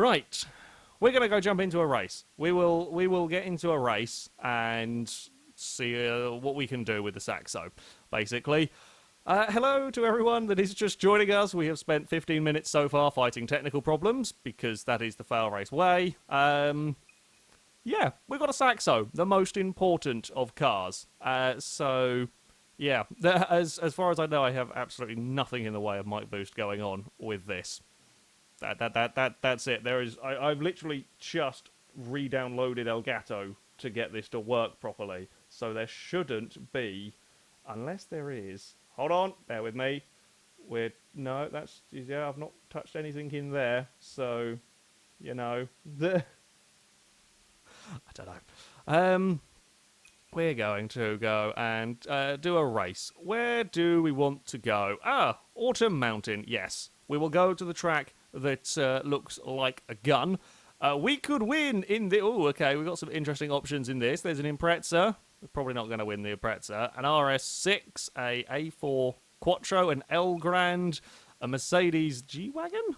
Right, we're going to go jump into a race. We will get into a race and see what we can do with the Saxo, basically. Hello to everyone that is just joining us. We have spent 15 minutes so far fighting technical problems, because that is the FailRace way. Yeah, we've got a Saxo, the most important of cars. Yeah, as far as I know, I have absolutely nothing in the way of mic boost going on with this. That's it. I've literally just re-downloaded Elgato to get this to work properly. So there shouldn't be, unless there is. Hold on, bear with me. No, I've not touched anything in there. So, I don't know. We're going to go and do a race. Where do we want to go? Autumn Mountain. Yes, we will go to the track that looks like a gun. We could win in the... Oh, okay, we've got some interesting options in this. There's an Impreza. We're probably not going to win the Impreza. An RS6, a A4 Quattro, an L Grand, a Mercedes G-Wagon,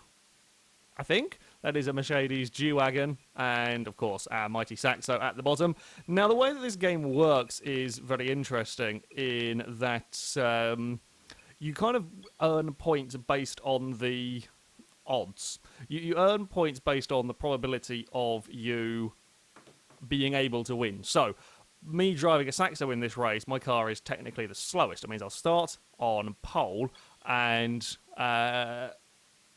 I think. That is a Mercedes G-Wagon, and, of course, our mighty Saxo at the bottom. Now, the way that this game works is very interesting in that you kind of earn points based on the odds. You earn points based on the probability of you being able to win. So, me driving a Saxo in this race, my car is technically the slowest. It means I'll start on pole and...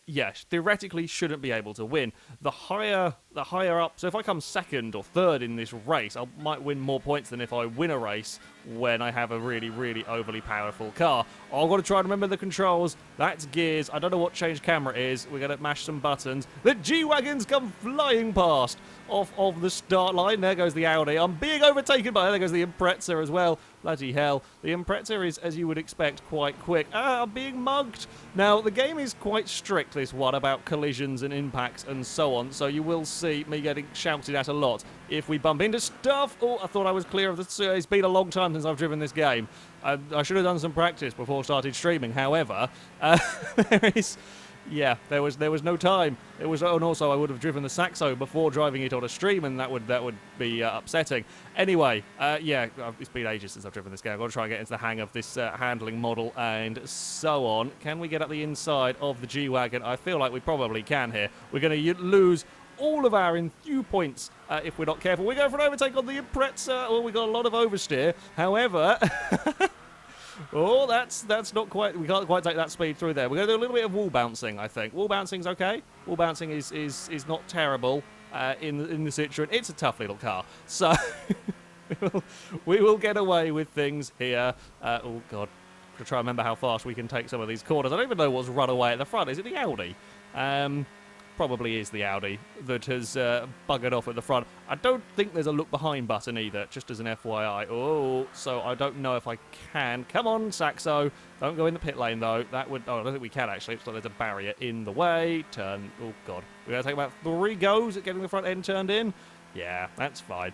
yes, theoretically shouldn't be able to win. The higher up, so if I come second or third in this race, I might win more points than if I win a race when I have a really, really overly powerful car. I've got to try and remember the controls. That's gears. I don't know what change camera is. We're going to mash some buttons. The G-Wagons come flying past off of the start line. There goes the Audi. I'm being overtaken by... There goes the Impreza as well. Bloody hell. The Impreza is, as you would expect, quite quick. I'm being mugged. Now, the game is quite strict, this one, about collisions and impacts and so on, so you will see me getting shouted at a lot if we bump into stuff. Oh, I thought I was clear of the... It's been a long time since I've driven this game. I should have done some practice before I started streaming. However, there is... Yeah, there was no time. And also I would have driven the Saxo before driving it on a stream, and that would be upsetting. Anyway, yeah, it's been ages since I've driven this game. I've got to try and get into the hang of this handling model and so on. Can we get up the inside of the G-Wagon? I feel like we probably can here. We're going to lose all of our Enthusia points if we're not careful. We're going for an overtake on the Impreza. Oh, we got a lot of oversteer. However... Oh, that's not quite... We can't quite take that speed through there. We're going to do a little bit of wall bouncing, I think. Wall bouncing's okay. Wall bouncing is not terrible in the Citroen. It's a tough little car. So, we will get away with things here. Oh, God. To try and remember how fast we can take some of these corners. I don't even know what's run away at the front. Is it the Audi? Probably is the Audi that has buggered off at the front. I don't think there's a look behind button either, just as an FYI. Oh, so I don't know if I can. Come on, Saxo. Don't go in the pit lane, though. That would... Oh, I don't think we can, actually. It's like there's a barrier in the way. Turn... Oh, God. We're going to take about 3 goes at getting the front end turned in. Yeah, that's fine.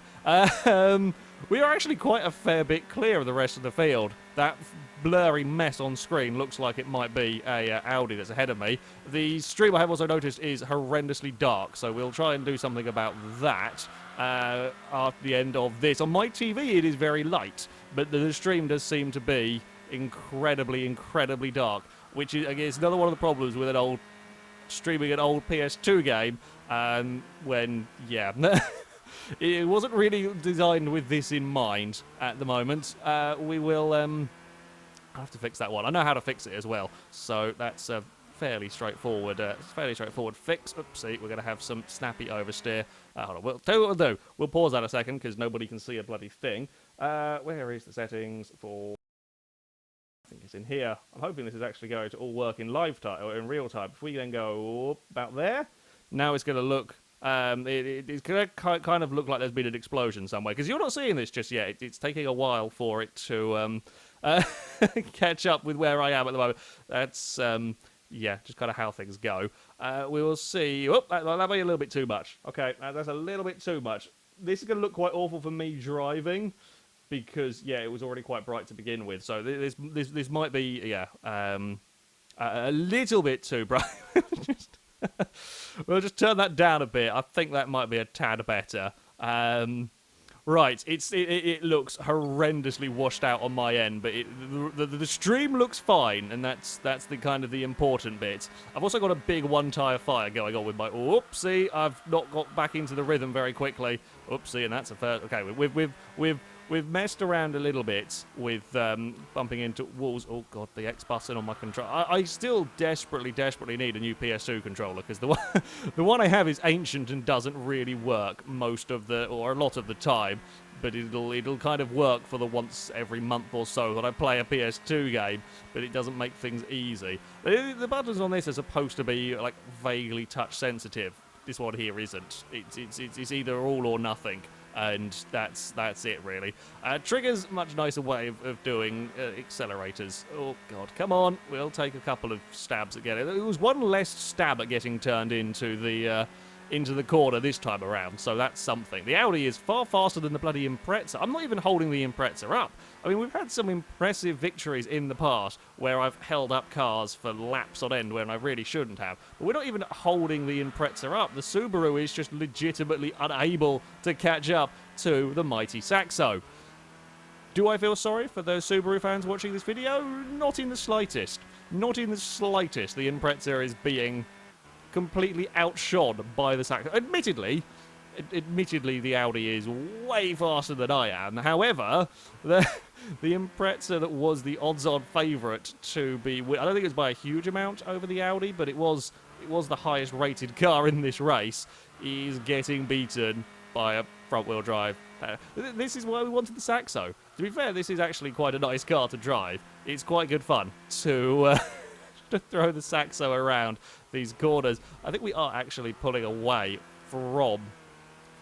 We are actually quite a fair bit clear of the rest of the field. That blurry mess on screen looks like it might be a Audi that's ahead of me. The stream, I have also noticed, is horrendously dark, so we'll try and do something about that after the end of this. On my TV, it is very light, but the stream does seem to be incredibly, incredibly dark, which is another one of the problems with streaming an old PS2 game, when, yeah... It wasn't really designed with this in mind at the moment. We will have to fix that one. I know how to fix it as well, so that's a fairly straightforward fix. Oopsie, we're going to have some snappy oversteer. Hold on, we'll tell you what we'll do. We'll pause that a second because nobody can see a bloody thing. Where is the settings for... I think it's in here. I'm hoping this is actually going to all work in live time or in real time. If we then go about there, now it's going to look... It's going to kind of look like there's been an explosion somewhere, because you're not seeing this just yet. It's taking a while for it to catch up with where I am at the moment. That's, yeah, just kind of how things go. We will see. Oh, that might be a little bit too much. Okay, that's a little bit too much. This is going to look quite awful for me driving, because, yeah, it was already quite bright to begin with. So this might be, yeah, a little bit too bright. Just... We'll just turn that down a bit. I think that might be a tad better. Right, it looks horrendously washed out on my end, but the stream looks fine, and that's the kind of the important bit. I've also got a big one-tire fire going on with my... Oopsie, I've not got back into the rhythm very quickly. Oopsie, and that's a first... Okay, we've messed around a little bit with bumping into walls. Oh, God, the X button on my control. I still desperately need a new PS2 controller, because the one I have is ancient and doesn't really work or a lot of the time, but it'll kind of work for the once every month or so that I play a PS2 game, but it doesn't make things easy. The buttons on this are supposed to be, like, vaguely touch sensitive. This one here isn't. It's either all or nothing. And that's it, really. Triggers, much nicer way of doing accelerators. Oh, God, come on. We'll take a couple of stabs at getting it. It was one less stab at getting turned into the corner this time around, so that's something. The Audi is far faster than the bloody Impreza. I'm not even holding the Impreza up. I mean, we've had some impressive victories in the past where I've held up cars for laps on end when I really shouldn't have. But we're not even holding the Impreza up. The Subaru is just legitimately unable to catch up to the mighty Saxo. Do I feel sorry for those Subaru fans watching this video? Not in the slightest. Not in the slightest. The Impreza is being completely outshone by the Saxo. Admittedly, the Audi is way faster than I am. However, the Impreza that was the odds-on favourite to be... I don't think it was by a huge amount over the Audi, but it was the highest-rated car in this race, is getting beaten by a front-wheel drive. This is why we wanted the Saxo. To be fair, this is actually quite a nice car to drive. It's quite good fun to... to throw the Saxo around these corners. I think we are actually pulling away from...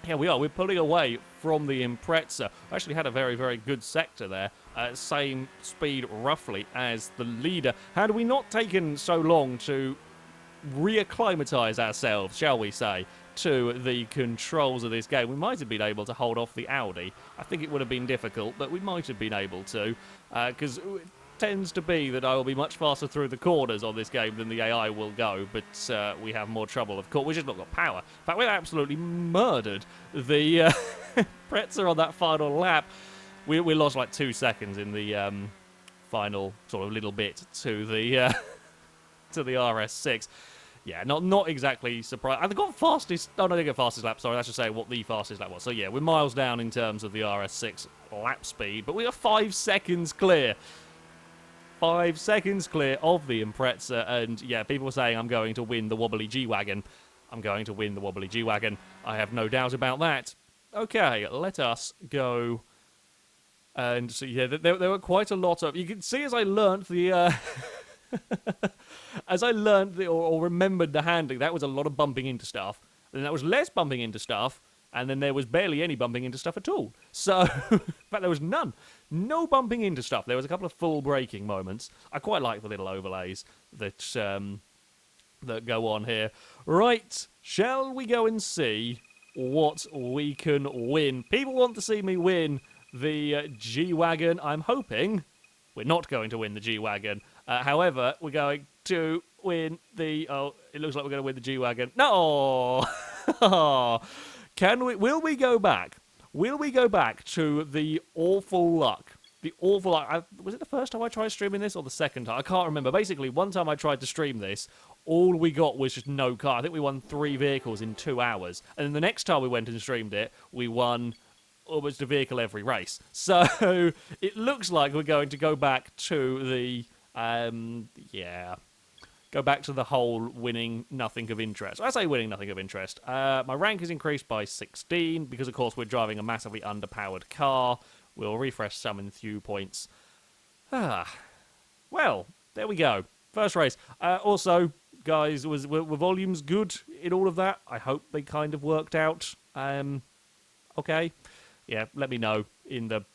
Yeah, we are. We're pulling away from the Impreza. I actually had a very, very good sector there. Same speed, roughly, as the leader. Had we not taken so long to reacclimatise ourselves, shall we say, to the controls of this game, we might have been able to hold off the Audi. I think it would have been difficult, but we might have been able to, because... tends to be that I will be much faster through the corners on this game than the AI will go, but we have more trouble, of course. We've just not got power. In fact, we absolutely murdered the Pretzer on that final lap. We lost like 2 seconds in the final sort of little bit to the to the RS6. Yeah, not exactly surprised. I got fastest... Oh, no, I didn't get fastest lap. Sorry, that's just saying what the fastest lap was. So, yeah, we're miles down in terms of the RS6 lap speed, but we are 5 seconds clear. 5 seconds clear of the Impreza, and yeah, people were saying I'm going to win the wobbly G-Wagon. I'm going to win the wobbly G-Wagon. I have no doubt about that. Okay, let us go. And so, yeah, there were quite a lot of... You can see as I learnt the... as I learnt or remembered the handling, that was a lot of bumping into stuff. And that was less bumping into stuff. And then there was barely any bumping into stuff at all. So, in fact, there was none. No bumping into stuff. There was a couple of full braking moments. I quite like the little overlays that that go on here. Right, shall we go and see what we can win? People want to see me win the G-Wagon. I'm hoping we're not going to win the G-Wagon. However, we're going to win the... Oh, it looks like we're going to win the G-Wagon. No! Will we go back? Will we go back to the awful luck? The awful luck. Was it the first time I tried streaming this or the second time? I can't remember. Basically, one time I tried to stream this, all we got was just no car. I think we won 3 vehicles in 2 hours. And then the next time we went and streamed it, we won almost a vehicle every race. So it looks like we're going to go back to the... Go back to the whole winning nothing of interest. I say winning nothing of interest. My rank is increased by 16 because, of course, we're driving a massively underpowered car. We'll refresh some enthuse points. Well, there we go. First race. Also, guys, were volumes good in all of that? I hope they kind of worked out. Okay. Yeah, let me know in the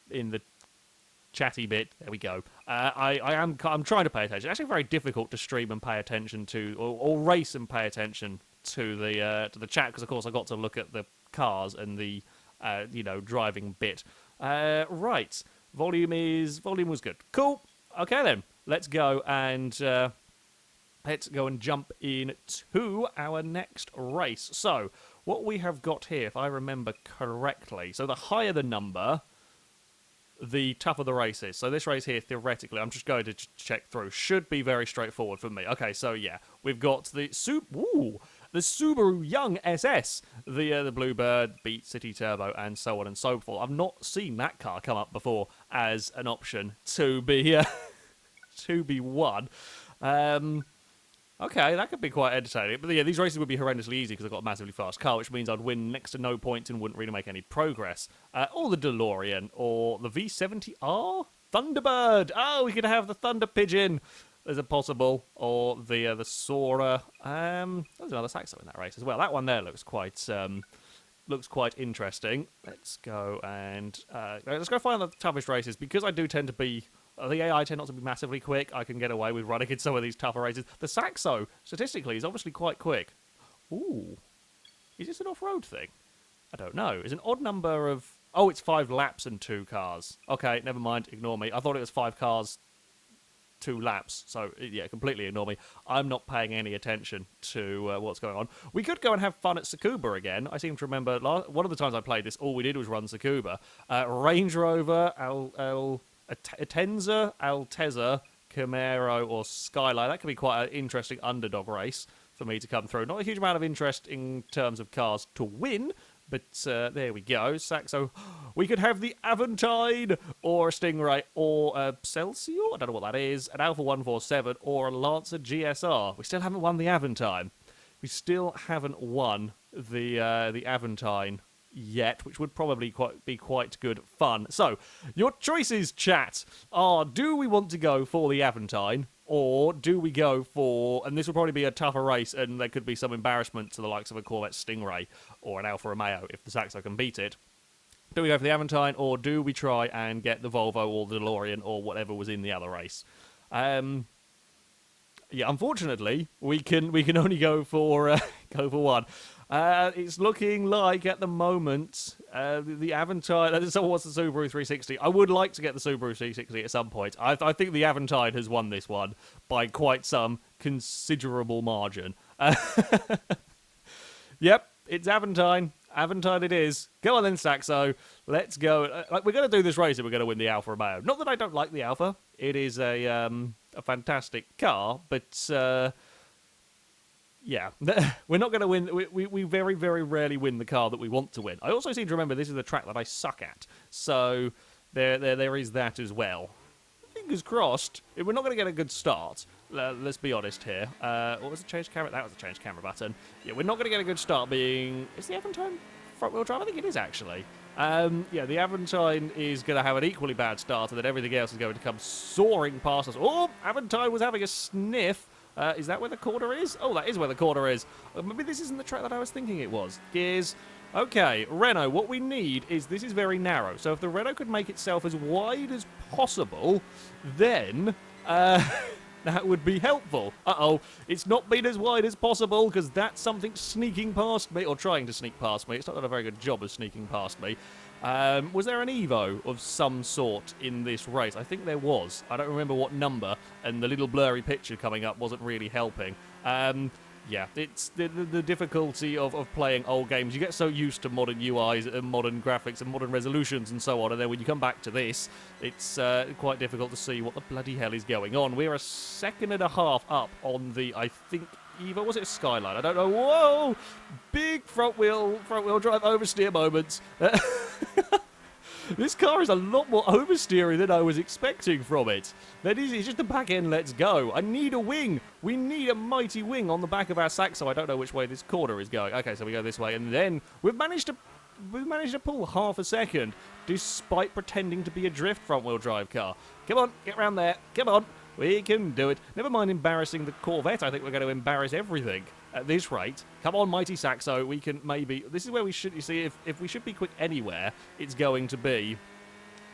chatty bit. There we go. I'm trying to pay attention. It's actually very difficult to stream and pay attention to, or race and pay attention to the chat, because of course I got to look at the cars and the driving bit. Right, volume was good. Cool. Okay then, let's go and let's go and jump in to our next race. So, what we have got here, if I remember correctly, so the higher the number, the tougher the race is. So this race here, theoretically, I'm just going to check through, should be very straightforward for me. Okay, so yeah, we've got the Subaru Young SS, the Bluebird, Beat City Turbo, and so on and so forth. I've not seen that car come up before as an option to be to be won. Okay, that could be quite entertaining. But yeah, these races would be horrendously easy because I've got a massively fast car, which means I'd win next to no points and wouldn't really make any progress. Or the DeLorean, or the V70R? Thunderbird! Oh, we could have the Thunder Pigeon as a possible, or the Soarer. There's another Saxo in that race as well. That one there looks quite interesting. Let's go and let's go find the toughest races, because I do tend to be. The AI tend not to be massively quick. I can get away with running in some of these tougher races. The Saxo, statistically, is obviously quite quick. Ooh. Is this an off-road thing? I don't know. Is an odd number of... Oh, it's 5 laps and 2 cars. Okay, never mind. Ignore me. I thought it was 5 cars, 2 laps. So, yeah, completely ignore me. I'm not paying any attention to what's going on. We could go and have fun at Tsukuba again. I seem to remember one of the times I played this, all we did was run Tsukuba. Range Rover, Atenza, Altezza, Camaro, or Skyline. That could be quite an interesting underdog race for me to come through. Not a huge amount of interest in terms of cars to win, but there we go. Saxo. We could have the Aventine, or a Stingray, or a Celsior. I don't know what that is. An Alpha 147, or a Lancer GSR. We still haven't won the Aventine. We still haven't won the Aventine yet, which would probably be quite good fun. So, your choices, chat, are: do we want to go for the Aventine, or do we go for, and this will probably be a tougher race, and there could be some embarrassment to the likes of a Corvette Stingray or an Alfa Romeo if the Saxo can beat it. Do we go for the Aventine, or do we try and get the Volvo or the DeLorean or whatever was in the other race? Yeah, unfortunately, we can only go for one. It's looking like at the moment the Aventine. Someone wants the Subaru 360. I would like to get the Subaru 360 at some point. I think the Aventine has won this one by quite some considerable margin. Yep, it's Aventine. Aventine it is. Go on then, Saxo. Let's go. We're going to do this race and we're going to win the Alfa Romeo. Not that I don't like the Alfa. It is a fantastic car, but yeah, we're not going to win. We very, very rarely win the car that we want to win. I also seem to remember this is the track that I suck at, so there is that as well. Fingers crossed. We're not going to get a good start. Let's be honest here. What was the change camera? That was the change camera button. Yeah, we're not going to get a good start being... Is the Aventine front-wheel drive? I think it is, actually. Yeah, the Aventine is going to have an equally bad start, and then everything else is going to come soaring past us. Oh, Aventine was having a sniff. Is that where the corner is? Oh, that is where the corner is. Maybe this isn't the track that I was thinking it was. Gears. Okay, Renault, what we need is... This is very narrow, so if the Renault could make itself as wide as possible, then... that would be helpful. Uh-oh, it's not been as wide as possible, because that's something sneaking past me, or trying to sneak past me. It's not done a very good job of sneaking past me. Was there an Evo of some sort in this race? I think there was. I don't remember what number, and the little blurry picture coming up wasn't really helping. Yeah, it's the difficulty of playing old games. You get so used to modern UIs and modern graphics and modern resolutions and so on, and then when you come back to this, it's quite difficult to see what the bloody hell is going on. We're a second and a half up on the, I think, Evo. Was it a Skyline? I don't know. Whoa! Big front wheel drive oversteer moments. This car is a lot more oversteery than I was expecting from it. That is, it's just the back end lets go. I need a wing. We need a mighty wing on the back of our Saxo. I don't know which way this corner is going. Okay, so we go this way, and then we've managed to pull half a second, despite pretending to be a drift front-wheel drive car. Come on, get round there. Come on. We can do it. Never mind embarrassing the Corvette. I think we're going to embarrass everything at this rate. Come on, mighty Saxo. We can maybe... This is where we should... You see, if we should be quick anywhere, it's going to be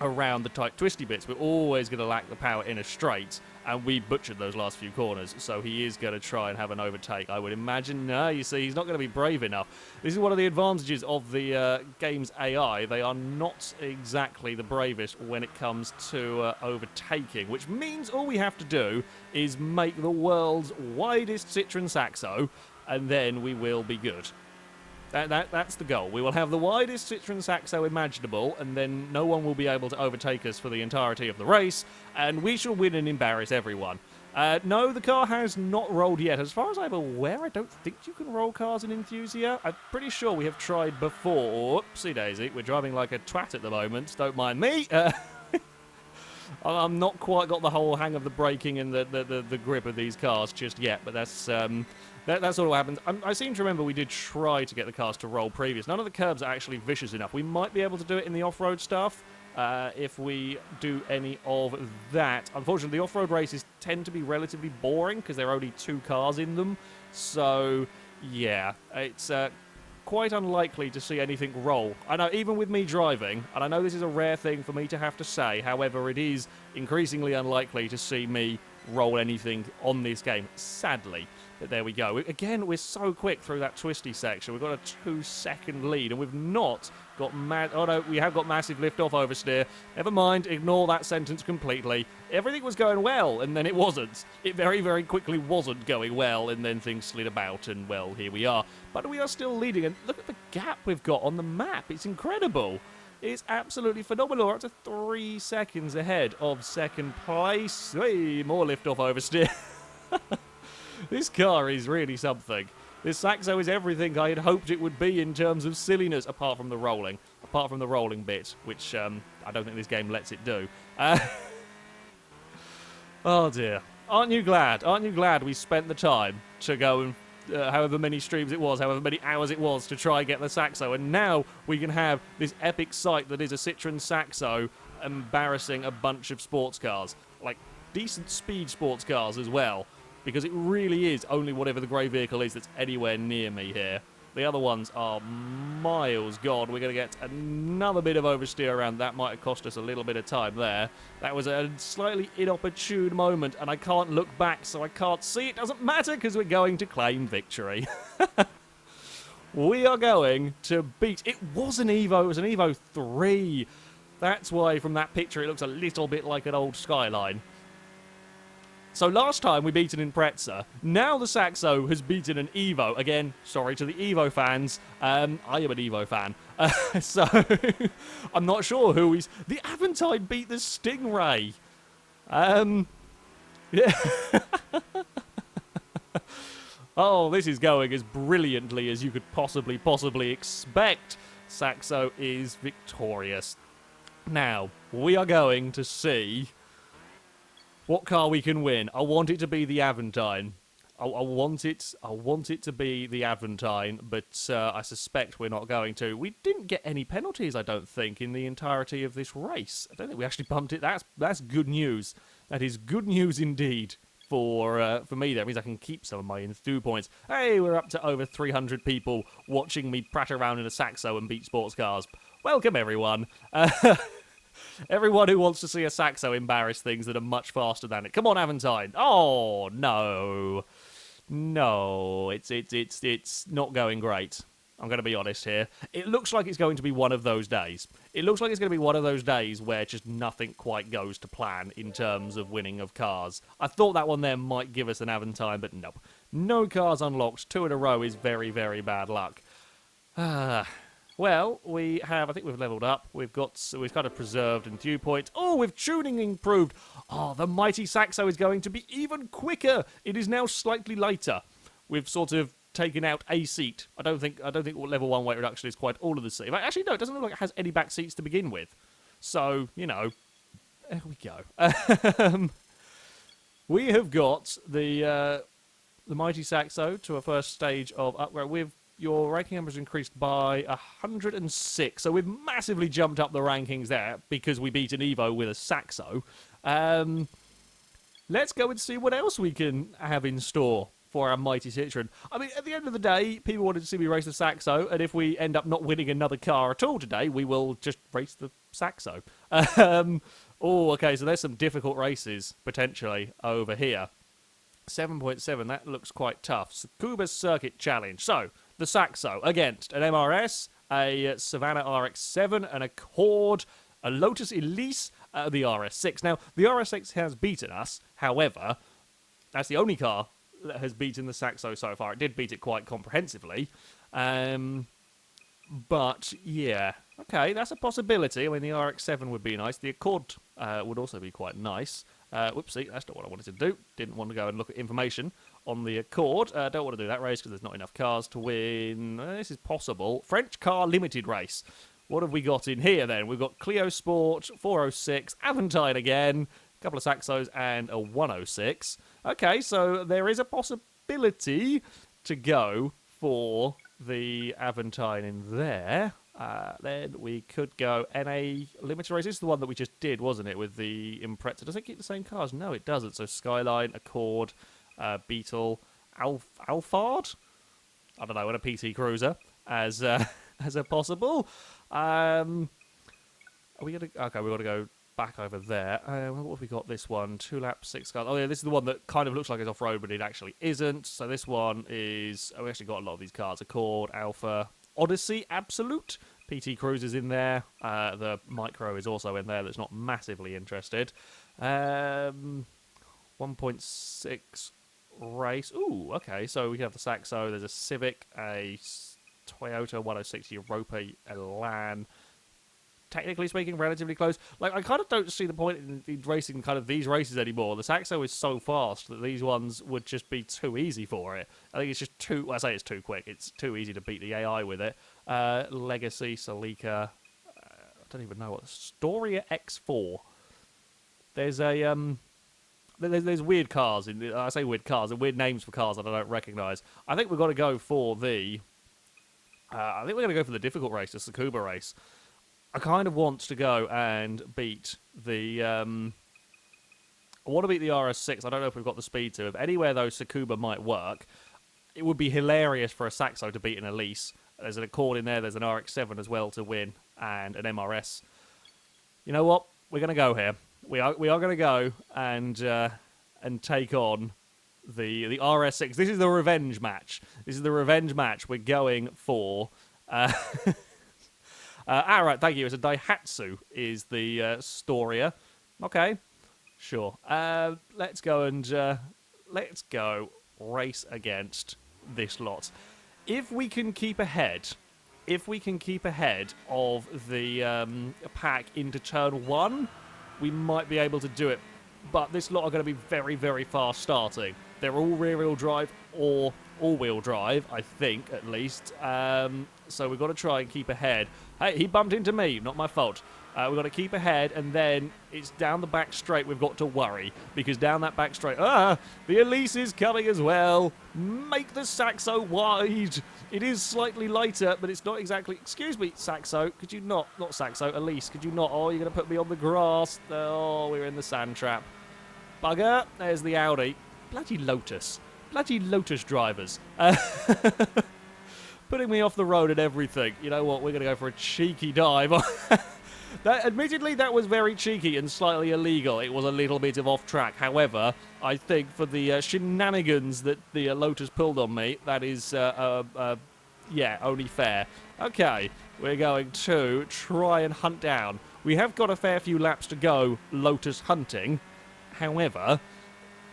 around the tight twisty bits. We're always going to lack the power in a straight. and we butchered those last few corners, so he is going to try and have an overtake, I would imagine. No, you see, he's not going to be brave enough. This is one of the advantages of the game's AI. They are not exactly the bravest when it comes to overtaking, which means all we have to do is make the world's widest Citroen Saxo, and then we will be good. That's the goal. We will have the widest Citroen Saxo imaginable, and then no one will be able to overtake us for the entirety of the race, and we shall win and embarrass everyone. No, the car has not rolled yet. As far as I'm aware, I don't think you can roll cars in Enthusia. I'm pretty sure we have tried before. Oopsie daisy, we're driving like a twat at the moment. Don't mind me. I'm not quite got the whole hang of the braking and the grip of these cars just yet, but that's sort of what happens. I seem to remember we did try to get the cars to roll previous. None of the curbs are actually vicious enough. We might be able to do it in the off-road stuff if we do any of that. Unfortunately, the off-road races tend to be relatively boring because there are only 2 cars in them. So, yeah, it's quite unlikely to see anything roll. I know, even with me driving, and I know this is a rare thing for me to have to say, however, it is increasingly unlikely to see me roll anything on this game, sadly. But there we go. Again, we're so quick through that twisty section. We've got a 2-second lead, and we've not got oh no, we have got massive lift-off oversteer. Never mind, ignore that sentence completely. Everything was going well, and then it wasn't. It very, very quickly wasn't going well, and then things slid about, and well, here we are. But we are still leading, and look at the gap we've got on the map. It's incredible. It's absolutely phenomenal. We're up to 3 seconds ahead of second place. Hey, more lift-off oversteer. This car is really something. This Saxo is everything I had hoped it would be in terms of silliness, apart from the rolling. Apart from the rolling bit, which I don't think this game lets it do. Oh dear. Aren't you glad? Aren't you glad we spent the time to go and however many streams it was, however many hours it was to try and get the Saxo, and now we can have this epic sight that is a Citroen Saxo embarrassing a bunch of sports cars. Like, decent speed sports cars as well. Because it really is only whatever the grey vehicle is that's anywhere near me here. The other ones are miles gone. We're going to get another bit of oversteer around. That might have cost us a little bit of time there. That was a slightly inopportune moment, and I can't look back, so I can't see. It doesn't matter, because we're going to claim victory. We are going to beat... It was an Evo. It was an Evo 3. That's why, from that picture, it looks a little bit like an old Skyline. So last time we beat an Impreza. Now the Saxo has beaten an Evo. Again, sorry to the Evo fans. I am an Evo fan. So I'm not sure who he's... The Aventine beat the Stingray. Yeah. Oh, this is going as brilliantly as you could possibly expect. Saxo is victorious. Now, we are going to see... what car we can win. I want it to be the Aventine. I want it to be the Aventine, but I suspect we're not going to. We didn't get any penalties, I don't think, in the entirety of this race. I don't think we actually bumped it. That's good news. That is good news indeed for me. That means I can keep some of my Enthu points. Hey, we're up to over 300 people watching me prat around in a Saxo and beat sports cars. Welcome, everyone. Everyone who wants to see a Saxo embarrass things that are much faster than it. Come on, Aventine. Oh, no. No, it's not going great. I'm going to be honest here. It looks like it's going to be one of those days. It looks like it's going to be one of those days where just nothing quite goes to plan in terms of winning of cars. I thought that one there might give us an Aventine, but nope. No cars unlocked. 2 in a row is very, very bad luck. Well, we have, I think we've leveled up. We've kind of preserved and viewpoint. Oh, with tuning improved. Oh, the mighty Saxo is going to be even quicker. It is now slightly lighter. We've sort of taken out a seat. I don't think level 1 weight reduction is quite all of the seat. Actually, no, it doesn't look like it has any back seats to begin with. So, you know, there we go. We have got the mighty Saxo to a first stage of upgrade. Your ranking number is increased by 106, so we've massively jumped up the rankings there because we beat an Evo with a Saxo. Let's go and see what else we can have in store for our mighty Citroen. I mean, at the end of the day, people wanted to see me race the Saxo, and if we end up not winning another car at all today, we will just race the Saxo. Oh, okay, so there's some difficult races, potentially, over here. 7.7, that looks quite tough. Tsukuba Circuit Challenge. So, the Saxo against an MRS, a Savannah RX-7, an Accord, a Lotus Elise, the RS6. Now, the RS6 has beaten us, however, that's the only car that has beaten the Saxo so far. It did beat it quite comprehensively. But, yeah. Okay, that's a possibility. I mean, the RX-7 would be nice. The Accord would also be quite nice. Whoopsie, that's not what I wanted to do. Didn't want to go and look at information on the Accord. Don't want to do that race because there's not enough cars to win. This is possible. French Car Limited race. What have we got in here, then? We've got Clio Sport, 406, Aventine again, a couple of Saxos, and a 106. Okay, so there is a possibility to go for the Aventine in there. Then we could go NA Limited Race. This is the one that we just did, wasn't it, with the Impreza? Does it keep the same cars? No, it doesn't. So Skyline, Accord, Beetle, Alphard? I don't know, and a PT Cruiser as as a possible. Are we gonna? Okay, we've got to go back over there. What have we got? This one, 2 laps, 6 cars. Oh yeah, this is the one that kind of looks like it's off road, but it actually isn't. So this one is. Oh, we actually got a lot of these cars: Accord, Alpha, Odyssey, Absolute. PT Cruise is in there. The Micro is also in there. That's not massively interested. 1.6 race. Ooh, okay. So we have the Saxo. There's a Civic, a Toyota 106 Europa Elan. Technically speaking, relatively close. Like, I kind of don't see the point in racing kind of these races anymore. The Saxo is so fast that these ones would just be too easy for it. I think it's just too... Well, I say it's too quick. It's too easy to beat the AI with it. Legacy, Celica... I don't even know what... Storia X4. There's a... There's weird cars. I say weird cars. They're weird names for cars that I don't recognise. I think we've got to go for the... I think we're going to go for the difficult race, the Tsukuba race. I kind of want to go and beat the... I want to beat the RS6. I don't know if we've got the speed to. If anywhere, though, Tsukuba might work. It would be hilarious for a Saxo to beat an Elise. There's an Accord in there. There's an RX-7 as well to win. And an MRS. You know what? We're going to go here. We are going to go and take on the RS6. This is the revenge match. This is the revenge match we're going for. Right, thank you. It's a Daihatsu is the Storia. Okay, sure. Let's go and let's go race against this lot. If we can keep ahead of the pack into turn 1, we might be able to do it. But this lot are going to be very, very fast starting. They're all rear-wheel drive or all-wheel drive, I think, at least. So we've got to try and keep ahead. Hey, he bumped into me. Not my fault. We've got to keep ahead, and then it's down the back straight we've got to worry. Because down that back straight... the Elise is coming as well. Make the Saxo wide. It is slightly lighter, but it's not exactly... Excuse me, Saxo. Could you not... Not Saxo, Elise. Could you not... Oh, you're going to put me on the grass. Oh, we're in the sand trap. Bugger. There's the Audi. Bloody Lotus. Bloody Lotus drivers. Putting me off the road and everything. You know what? We're going to go for a cheeky dive. Admittedly, that was very cheeky and slightly illegal. It was a little bit of off-track. However, I think for the shenanigans that the Lotus pulled on me, that is, yeah, only fair. Okay, we're going to try and hunt down. We have got a fair few laps to go Lotus hunting. However...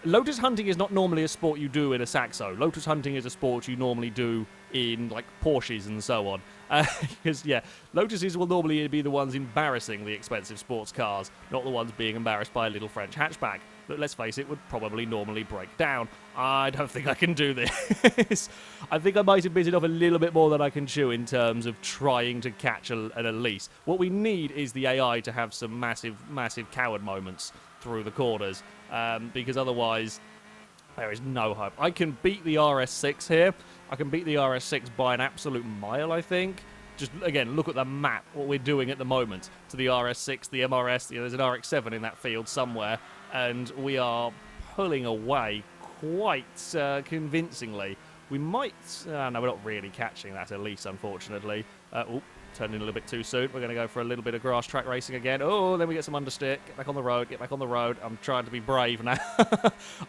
Lotus hunting is not normally a sport you do in a Saxo. Lotus hunting is a sport you normally do in, like, Porsches and so on. Because, yeah, Lotuses will normally be the ones embarrassing the expensive sports cars, not the ones being embarrassed by a little French hatchback that, let's face it, would probably normally break down. I don't think I can do this. I think I might have bitten off a little bit more than I can chew in terms of trying to catch an Elise. What we need is the AI to have some massive, massive coward moments through the corners. Because otherwise, there is no hope. I can beat the RS6 here. I can beat the RS6 by an absolute mile, I think. Just, again, look at the map, what we're doing at the moment. To the RS6, the MRS, there's an RX-7 in that field somewhere. And we are pulling away quite convincingly. We might... no, we're not really catching that Elise, unfortunately. turned in a little bit too soon. We're going to go for a little bit of grass track racing again. Oh, then we get some understeer. Get back on the road. Get back on the road. I'm trying to be brave now.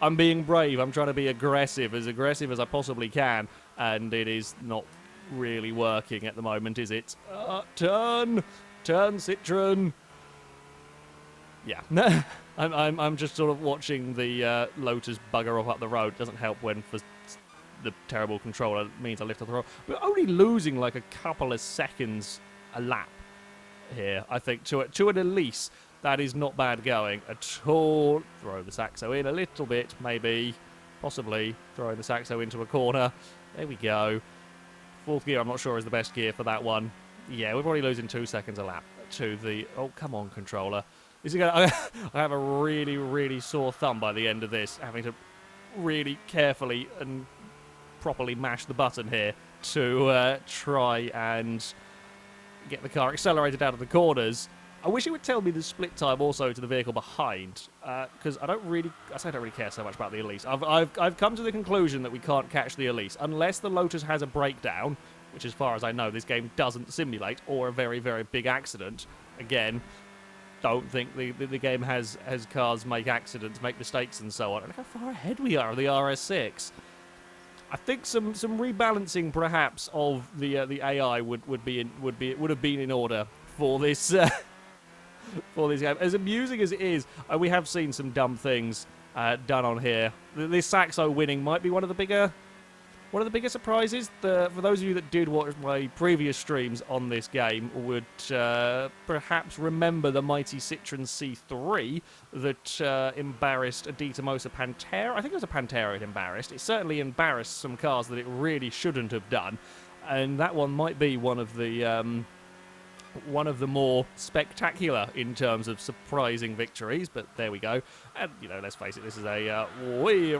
I'm being brave. I'm trying to be aggressive as I possibly can. And it is not really working at the moment, is it? Turn, Citroen. Yeah. I'm just sort of watching the Lotus bugger off up the road. Doesn't help when for the terrible controller means I lift off the road. We're only losing like a couple of seconds a lap here, I think, to an Elise. That is not bad going at all. Throw the Saxo in a little bit, maybe, possibly throwing the Saxo into a corner. There we go. Fourth gear, I'm not sure, is the best gear for that one. Yeah, we're probably losing 2 seconds a lap to the... Oh, come on, controller. Is it gonna... I have a really, really sore thumb by the end of this, having to really carefully and properly mash the button here to try and get the car accelerated out of the corners. I wish it would tell me the split time also to the vehicle behind, because I don't really care so much about the Elise. I've come to the conclusion that we can't catch the Elise unless the Lotus has a breakdown, which as far as I know this game doesn't simulate, or a very, very big accident. Again, don't think the game has cars make accidents, make mistakes and so on. And look how far ahead we are of the RS6. I think some rebalancing perhaps of the AI would have been in order for this for this game. As amusing as it is, we have seen some dumb things done on here. This Saxo winning might be one of the bigger surprises. For those of you that did watch my previous streams on this game would perhaps remember the mighty Citroen C3 that embarrassed a Ditamosa Pantera. I think it was a Pantera it embarrassed. It certainly embarrassed some cars that it really shouldn't have done. And that one might be one of the more spectacular in terms of surprising victories, but there we go. And, let's face it, this is a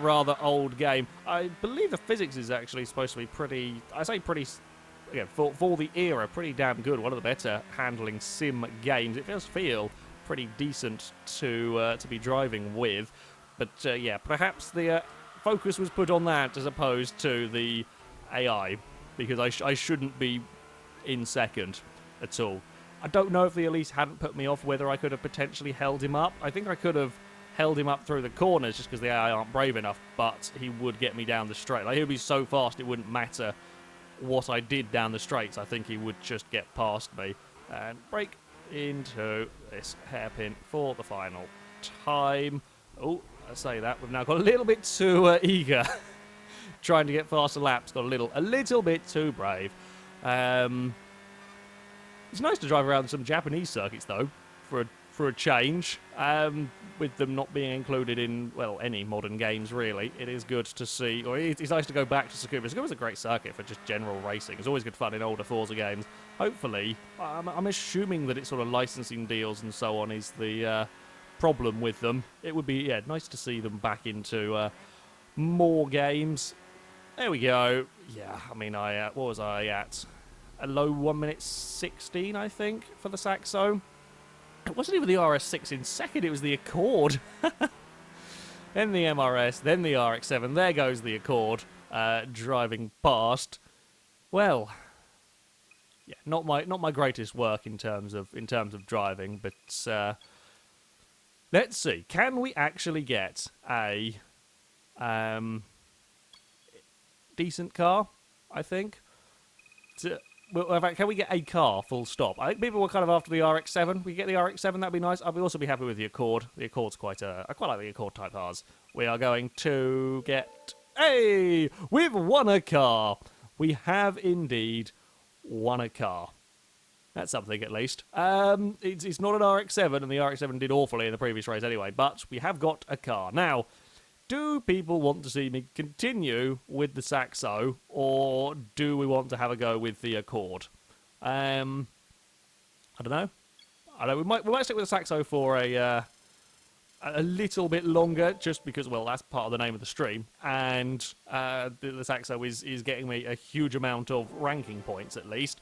rather old game. I believe the physics is actually supposed to be pretty, again, for the era, pretty damn good. One of the better handling sim games. It does feel pretty decent to be driving with. But, yeah, perhaps the focus was put on that as opposed to the AI, because I shouldn't be in second at all. I don't know if the Elise hadn't put me off, whether I could have potentially held him up. I think I could have held him up through the corners just because the AI aren't brave enough, but he would get me down the straight. Like, he would be so fast it wouldn't matter what I did down the straights. I think he would just get past me. And break into this hairpin for the final time. Oh, I say that. We've now got a little bit too eager. Trying to get faster laps. Got a little bit too brave. It's nice to drive around some Japanese circuits, though, for a change, with them not being included in, well, any modern games, really. It is good to see, or it's nice to go back to Tsukuba. Tsukuba's a great circuit for just general racing. It's always good fun in older Forza games. Hopefully, I'm assuming that it's sort of licensing deals and so on is the problem with them. It would be, yeah, nice to see them back into more games. There we go. Yeah, I mean, what was I at? A low 1:16, I think, for the Saxo. It wasn't even the RS6 in second, it was the Accord. Then the MRS, then the RX-7. There goes the Accord, driving past. Well, yeah, not my greatest work in terms of driving, but let's see. Can we actually get a decent car? I think. Well, in fact, can we get a car, full stop? I think people were kind of after the RX-7. We get the RX-7, that'd be nice. I'd also be happy with the Accord. The Accord's I quite like the Accord type cars. We are going to get... Hey! We've won a car! We have indeed won a car. That's something, at least. It's not an RX-7, and the RX-7 did awfully in the previous race anyway, but we have got a car. Now... Do people want to see me continue with the Saxo, or do we want to have a go with the Accord? I don't know. We might stick with the Saxo for a little bit longer, just because, well, that's part of the name of the stream, and the Saxo is getting me a huge amount of ranking points, at least.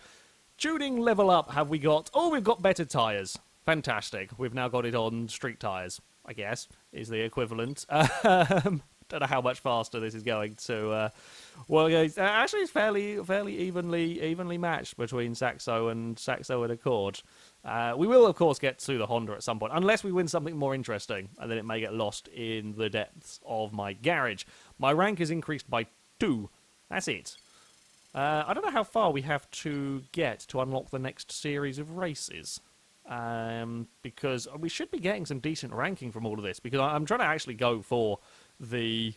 Tuning level up have we got? Oh, we've got better tyres. Fantastic. We've now got it on street tyres, I guess, is the equivalent. don't know how much faster this is going to. Well, actually, it's fairly evenly matched between Saxo and Accord. We will, of course, get to the Honda at some point, unless we win something more interesting, and then it may get lost in the depths of my garage. My rank is increased by 2. That's it. I don't know how far we have to get to unlock the next series of races. Because we should be getting some decent ranking from all of this, because I'm trying to actually go for the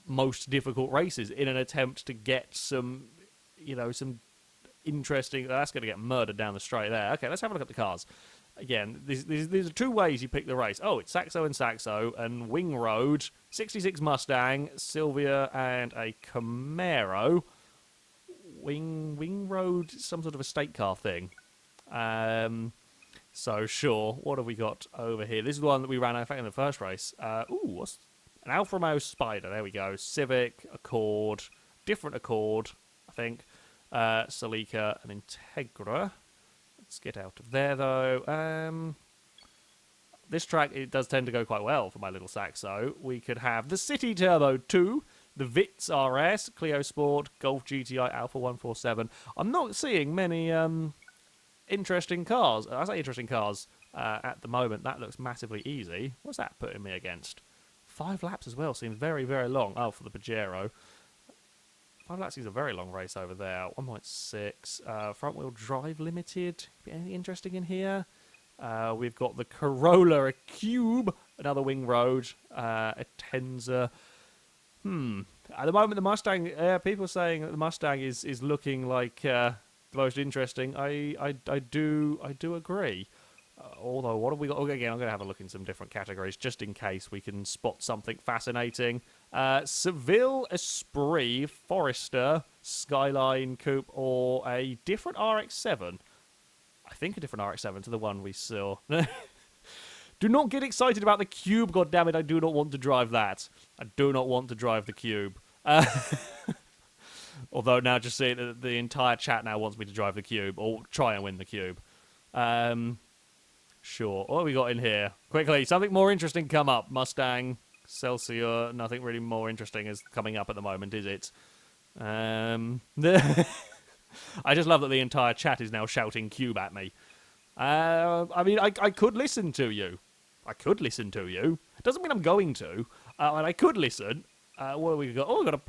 most difficult races in an attempt to get some, some interesting... That's going to get murdered down the straight there. Okay, let's have a look at the cars. Again, there's 2 ways you pick the race. Oh, it's Saxo and Wing Road, 66 Mustang, Sylvia, and a Camaro. Wing Road, some sort of estate car thing. So sure, what have we got over here? This is the one that we ran, in fact, in the first race. What's an Alfa Romeo Spider? There we go. Civic, Accord, different Accord, I think. Celica and Integra. Let's get out of there, though. This track, it does tend to go quite well for my little Saxo. We could have the City Turbo 2, the Vitz RS, Clio Sport, Golf GTI, Alpha 147. I'm not seeing many interesting cars. I say interesting cars at the moment. That looks massively easy. What's that putting me against? 5 laps as well. Seems very, very long. Oh, for the Pajero. 5 laps is a very long race over there. 1.6. Front-wheel drive limited. Anything interesting in here? We've got the Corolla, a Cube, another Wing Road, a Tenza. At the moment, the Mustang, people are saying that the Mustang is looking like the most interesting. I do agree. Although, what have we got? Okay, again, I'm going to have a look in some different categories just in case we can spot something fascinating. Seville, Esprit, Forester, Skyline Coupe, or a different RX-7. I think a different RX-7 to the one we saw. Do not get excited about the Cube, goddammit. I do not want to drive that. I do not want to drive the Cube. Although now just see that the entire chat now wants me to drive the Cube, or try and win the Cube. Sure. What have we got in here? Quickly, something more interesting come up. Mustang, Celsior, nothing really more interesting is coming up at the moment, is it? I just love that the entire chat is now shouting Cube at me. I mean, I could listen to you. I could listen to you. Doesn't mean I'm going to. And I could listen. What have we got? Oh, we've got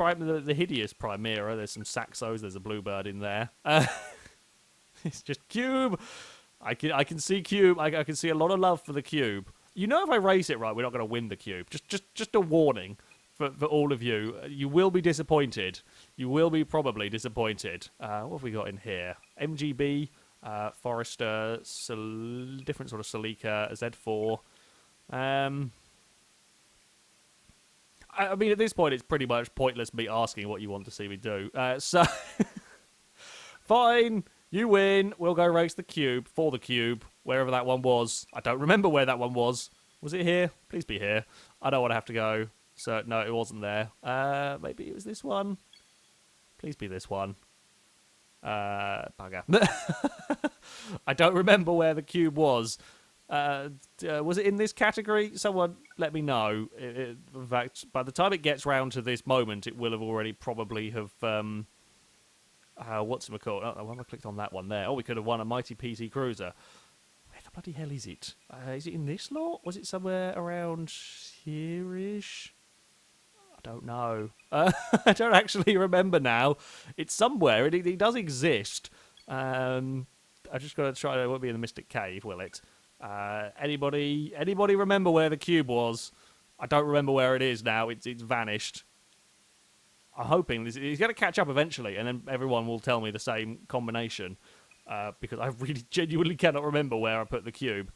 the hideous Primera. There's some Saxos. There's a Bluebird in there. It's just Cube. I can see Cube. I can see a lot of love for the Cube. You know, if I race it right, we're not going to win the Cube. Just a warning for all of you. You will be disappointed. You will be probably disappointed. What have we got in here? MGB, Forester, different sort of Celica, Z4. I mean, at this point, it's pretty much pointless me asking what you want to see me do. So, fine. You win. We'll go race the Cube for the Cube, wherever that one was. I don't remember where that one was. Was it here? Please be here. I don't want to have to go. So, no, it wasn't there. Maybe it was this one. Please be this one. Bugger. I don't remember where the Cube was. Was it in this category? Someone let me know. In fact, by the time it gets round to this moment, it will have already probably have... what's it called? Oh, I clicked on that one there. Oh, we could have won a mighty PC Cruiser. Where the bloody hell is it? Is it in this lot? Was it somewhere around here-ish? I don't know. I don't actually remember now. It's somewhere. It does exist. I just got to try. It won't be in the Mystic Cave, will it? Anybody remember where the Cube was? I don't remember where it is now. It's vanished. I'm hoping he's going to catch up eventually, and then everyone will tell me the same combination, because I really genuinely cannot remember where I put the Cube.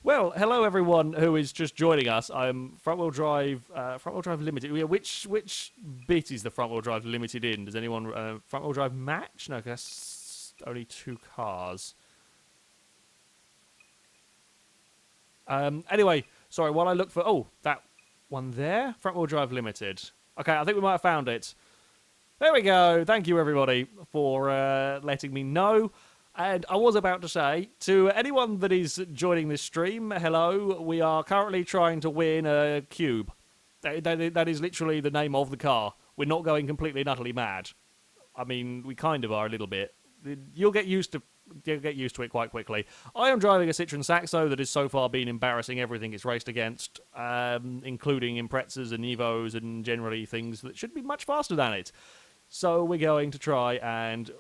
Well, hello everyone who is just joining us. I'm front-wheel drive limited. Yeah, which bit is the front-wheel drive limited in? Does anyone front-wheel drive match? No, 'cause that's only 2 cars. Anyway, sorry. While I look for that one there, front-wheel drive limited. Okay, I think we might have found it. There we go. Thank you everybody for letting me know. And I was about to say, to anyone that is joining this stream, hello, we are currently trying to win a cube. That is literally the name of the car. We're not going completely and utterly mad. I mean, we kind of are a little bit. You'll get used to it quite quickly. I am driving a Citroen Saxo that has so far been embarrassing everything it's raced against, including Imprezas and Evos and generally things that should be much faster than it. So we're going to try and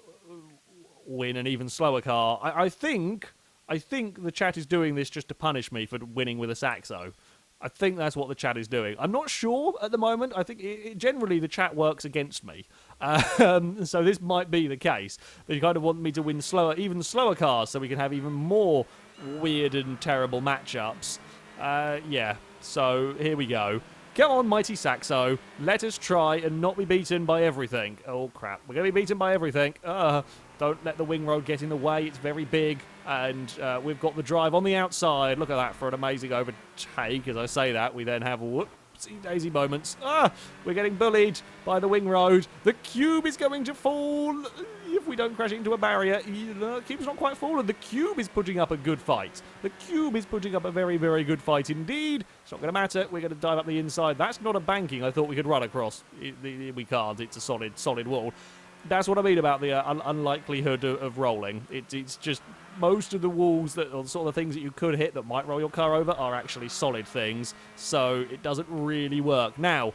win an even slower car. I think the chat is doing this just to punish me for winning with a Saxo. I think that's what the chat is doing. I'm not sure at the moment. I think generally the chat works against me. So this might be the case. They kind of want me to win even slower cars so we can have even more weird and terrible matchups. Yeah, so here we go. Come on, mighty Saxo. Let us try and not be beaten by everything. Oh, crap. We're going to be beaten by everything. Don't let the wing road get in the way. It's very big. And we've got the drive on the outside. Look at that for an amazing overtake. As I say that, we then have whoopsie-daisy moments. We're getting bullied by the wing road. The cube is going to fall if we don't crash into a barrier. The cube's not quite fallen. The cube is putting up a good fight. The cube is putting up a very, very good fight indeed. It's not going to matter. We're going to dive up the inside. That's not a banking I thought we could run across. We can't. It's a solid wall. That's what I mean about the unlikelihood of rolling. It's just most of the walls or the sort of things that you could hit that might roll your car over are actually solid things, so it doesn't really work. Now,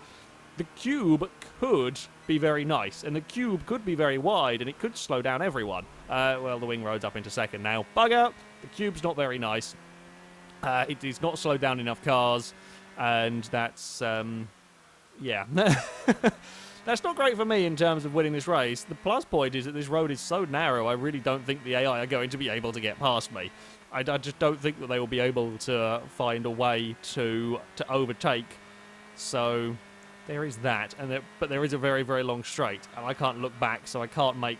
the cube could be very nice, and the cube could be very wide, and it could slow down everyone. Well, the wing road's up into second now. Bugger! The cube's not very nice. It is not slowed down enough cars, and that's, yeah. That's not great for me in terms of winning this race. The plus point is that this road is so narrow, I really don't think the AI are going to be able to get past me. I just don't think that they will be able to find a way to overtake. So there is that. But there is a very, very long straight, and I can't look back, so I can't make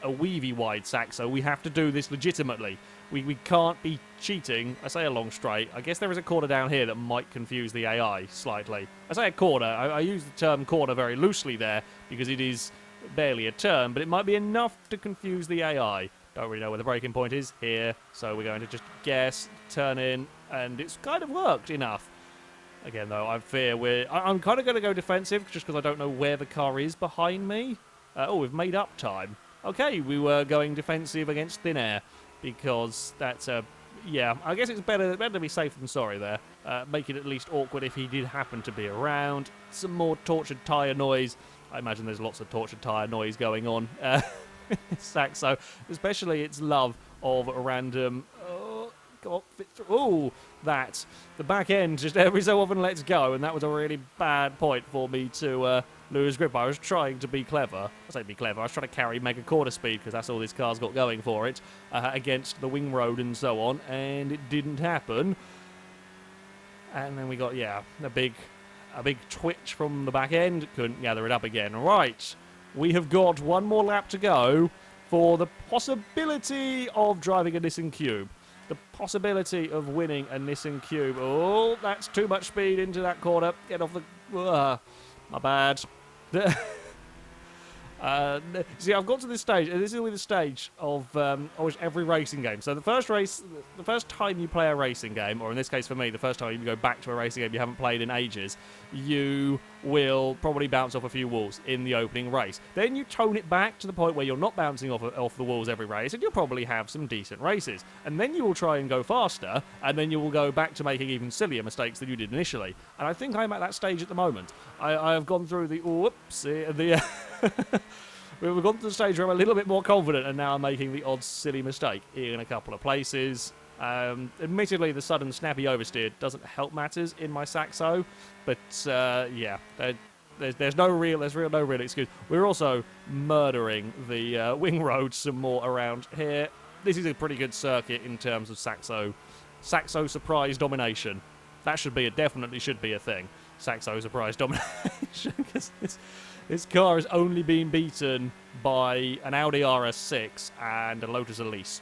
a weavy wide Saxo. We have to do this legitimately. We can't be cheating. I say a long straight. I guess there is a corner down here that might confuse the AI slightly. I say a corner. I use the term corner very loosely there because it is barely a turn, but it might be enough to confuse the AI. Don't really know where the braking point is here, so we're going to just guess, turn in, and it's kind of worked enough. Again, though, I fear I'm kind of going to go defensive just because I don't know where the car is behind me. Oh, we've made up time. Okay, we were going defensive against thin air. Because that's yeah, I guess it's better to be safe than sorry there. Make it at least awkward if he did happen to be around. Some more tortured tyre noise. I imagine there's lots of tortured tyre noise going on. Saxo, especially its love of random... Oh, that. The back end just every so often lets go, and that was a really bad point for me to lose grip. I was trying to be clever. I say be clever. I was trying to carry mega quarter speed because that's all this car's got going for it against the wing road and so on, and it didn't happen. And then we got, yeah, a big twitch from the back end. Couldn't gather it up again. Right, we have got one more lap to go for the possibility of driving a Nissan Cube. The possibility of winning a Nissan Cube. Oh, that's too much speed into that corner. Get off the... my bad. See, I've got to this stage, and this is really the stage of almost every racing game. So the first time you play a racing game, or in this case for me, the first time you go back to a racing game you haven't played in ages, you will probably bounce off a few walls in the opening race. Then you tone it back to the point where you're not bouncing off the walls every race, and you'll probably have some decent races. And then you will try and go faster, and then you will go back to making even sillier mistakes than you did initially. And I think I'm at that stage at the moment. I have gone through the... We've gone to the stage where I'm a little bit more confident, and now I'm making the odd silly mistake in a couple of places. Admittedly, the sudden snappy oversteer doesn't help matters in my Saxo, but yeah, there's no real excuse. We're also murdering the wing road some more around here. This is a pretty good circuit in terms of Saxo surprise domination. That definitely should be a thing. Saxo surprise domination, because this car has only been beaten by an Audi RS6 and a Lotus Elise.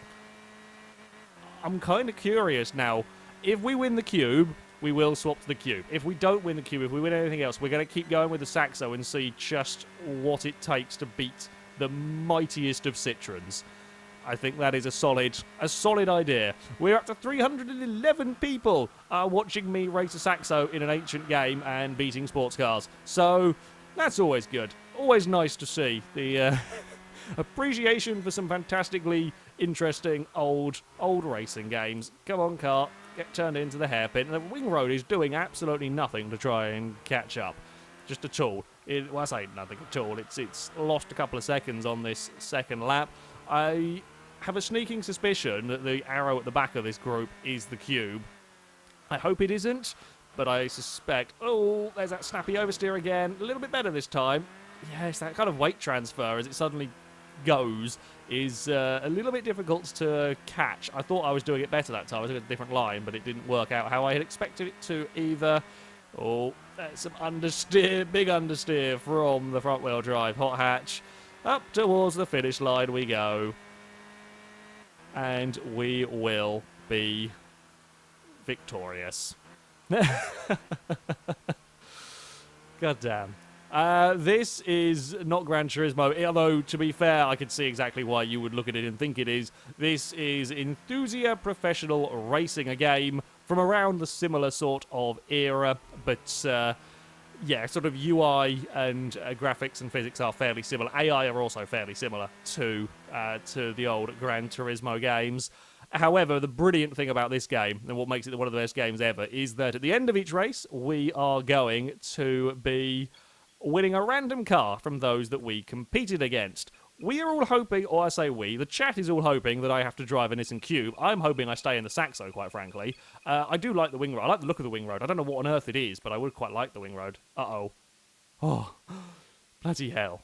I'm kind of curious now. If we win the Cube, we will swap to the Cube. If we don't win the Cube, if we win anything else, we're going to keep going with the Saxo and see just what it takes to beat the mightiest of Citroens. I think that is a solid idea. We're up to 311 people watching me race a Saxo in an ancient game and beating sports cars. So that's always good. Always nice to see the appreciation for some fantastically interesting old racing games. Come on, car, get turned into the hairpin. And the wing road is doing absolutely nothing to try and catch up. Just at all. Well, I say nothing at all. It's lost a couple of seconds on this second lap. I have a sneaking suspicion that the arrow at the back of this group is the cube. I hope it isn't, but I suspect... Oh, there's that snappy oversteer again. A little bit better this time. Yes, that kind of weight transfer as it suddenly goes is a little bit difficult to catch. I thought I was doing it better that time. I took a different line, but it didn't work out how I had expected it to either. Oh, that's some understeer, big understeer from the front-wheel drive hot hatch. Up towards the finish line we go. And we will be victorious. God damn. This is not Gran Turismo, although, to be fair, I can see exactly why you would look at it and think it is. This is Enthusia Professional Racing, a game from around the similar sort of era, but, yeah, sort of UI and graphics and physics are fairly similar. AI are also fairly similar to the old Gran Turismo games. However, the brilliant thing about this game, and what makes it one of the best games ever, is that at the end of each race, we are going to be winning a random car from those that we competed against. We are all hoping, or I say we, the chat is all hoping that I have to drive a Nissan Cube. I'm hoping I stay in the Saxo, quite frankly. I do like the wing road. I like the look of the wing road. I don't know what on earth it is, but I would quite like the wing road. Uh-oh. Oh, bloody hell.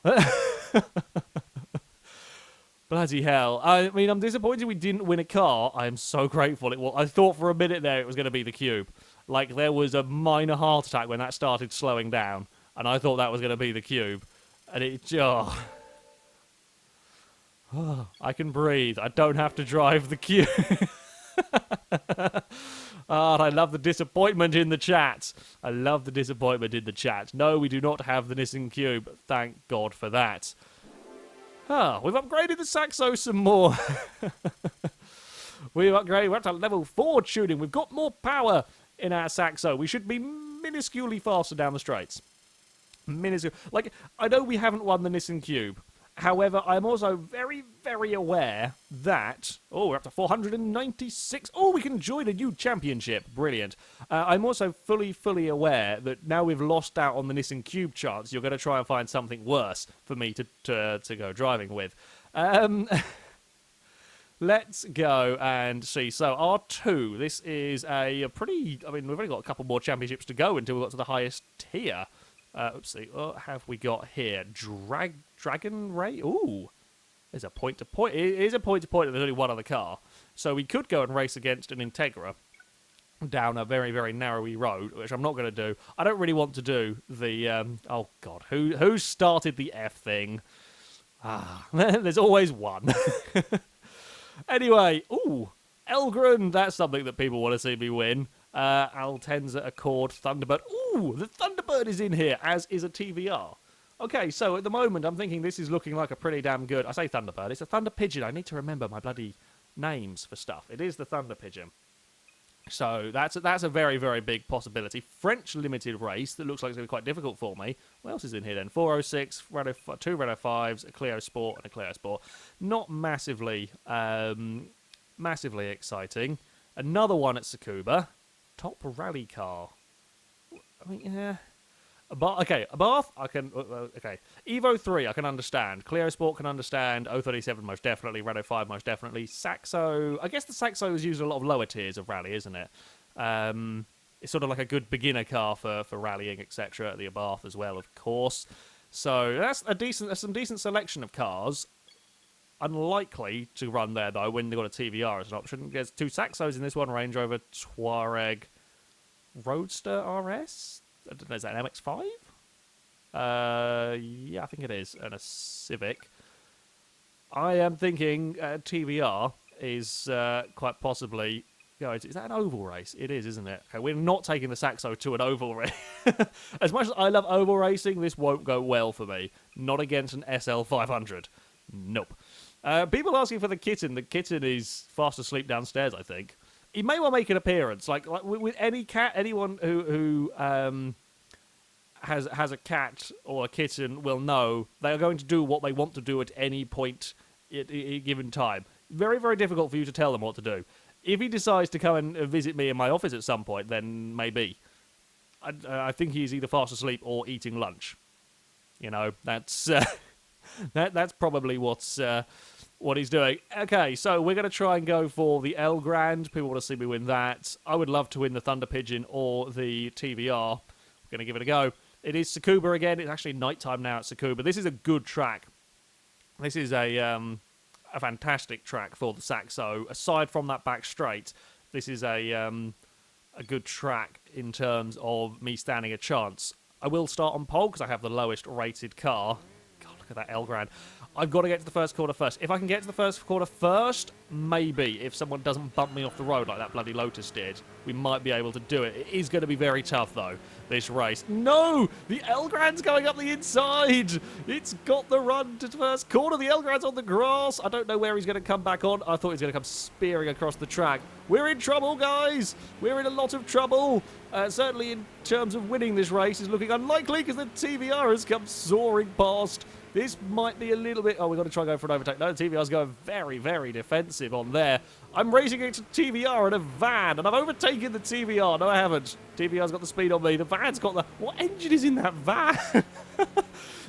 Bloody hell. I mean, I'm disappointed we didn't win a car. I am so grateful it was. I thought for a minute there it was going to be the Cube. Like, there was a minor heart attack when that started slowing down, and I thought that was going to be the Cube. And it just... Oh, I can breathe. I don't have to drive the Cube. Oh, I love the disappointment in the chat. I love the disappointment in the chat. No, we do not have the Nissan Cube. Thank God for that. Ah, we've upgraded the Saxo some more. We've upgraded. We're up to level 4 tuning. We've got more power in our Saxo. We should be minusculely faster down the straights. Minuscule. Like, I know we haven't won the Nissan Cube. However, I'm also very, very aware that... Oh, we're up to 496. Oh, we can join a new championship. Brilliant. I'm also fully aware that now we've lost out on the Nissan Cube chance, you're going to try and find something worse for me to go driving with. Let's go and see. So, R2, this is a pretty... I mean, we've only got a couple more championships to go until we got to the highest tier. Oopsie, what have we got here? Dragon Ray? Ooh, there's a point-to-point. It is a point-to-point, and there's only one other car. So we could go and race against an Integra down a very, very narrowy road, which I'm not going to do. I don't really want to do the... oh, God, who started the F thing? Ah, there's always one. Anyway, ooh, Elgren, that's something that people want to see me win. Altenza Accord Thunderbird. Ooh, the Thunderbird is in here, as is a TVR. Okay, so at the moment, I'm thinking this is looking like a pretty damn good... I say Thunderbird, it's a Thunder Pigeon. I need to remember my bloody names for stuff. It is the Thunder Pigeon. So that's a very, very big possibility. French limited race that looks like it's going to be quite difficult for me. What else is in here then? 406, two Renault 5s, a Clio Sport, and a Clio Sport. Not massively, massively exciting. Another one at Tsukuba. Top rally car. I mean, yeah. Okay, a Bath, I can... okay. Evo 3, I can understand. Clio Sport can understand. 037, most definitely. Renault 5, most definitely. Saxo... I guess the Saxo is used in a lot of lower tiers of rally, isn't it? It's sort of like a good beginner car for rallying, etc. The Abarth as well, of course. So that's some decent selection of cars. Unlikely to run there, though, when they've got a TVR as an option. There's 2 Saxos in this one. Range Rover Touareg Roadster RS? I don't know, is that an MX-5? Yeah, I think it is. And a Civic. I am thinking TVR is quite possibly... Is that an oval race? It is, isn't it? Okay, we're not taking the Saxo to an oval race. As much as I love oval racing, this won't go well for me. Not against an SL500. Nope. People asking for the kitten. The kitten is fast asleep downstairs, I think. He may well make an appearance. Like with any cat, anyone who has a cat or a kitten will know they are going to do what they want to do at any point at a given time. Very, very difficult for you to tell them what to do. If he decides to come and visit me in my office at some point, then maybe. I think he's either fast asleep or eating lunch. You know, that's that's probably what he's doing. Okay, so we're going to try and go for the L Grand. People want to see me win that. I would love to win the Thunder Pigeon or the TVR. We're going to give it a go. It is Tsukuba again. It's actually nighttime now at Tsukuba. This is a good track. This is a fantastic track for the Saxo. Aside from that back straight, this is a good track in terms of me standing a chance. I will start on pole because I have the lowest rated car. God, look at that L Grand. I've got to get to the first corner first. If I can get to the first corner first, maybe. If someone doesn't bump me off the road like that bloody Lotus did, we might be able to do it. It is going to be very tough, though, this race. No! The L Grand's going up the inside! It's got the run to the first corner. The L Grand's on the grass. I don't know where he's going to come back on. I thought he was going to come spearing across the track. We're in trouble, guys! We're in a lot of trouble. Certainly in terms of winning this race is looking unlikely because the TVR has come soaring past. This might be a little bit... Oh, we've got to try and go for an overtake. No, the TVR's going very, very defensive on there. I'm racing against a TVR and a van, and I've overtaken the TVR. No, I haven't. TVR's got the speed on me. The van's got the... What engine is in that van?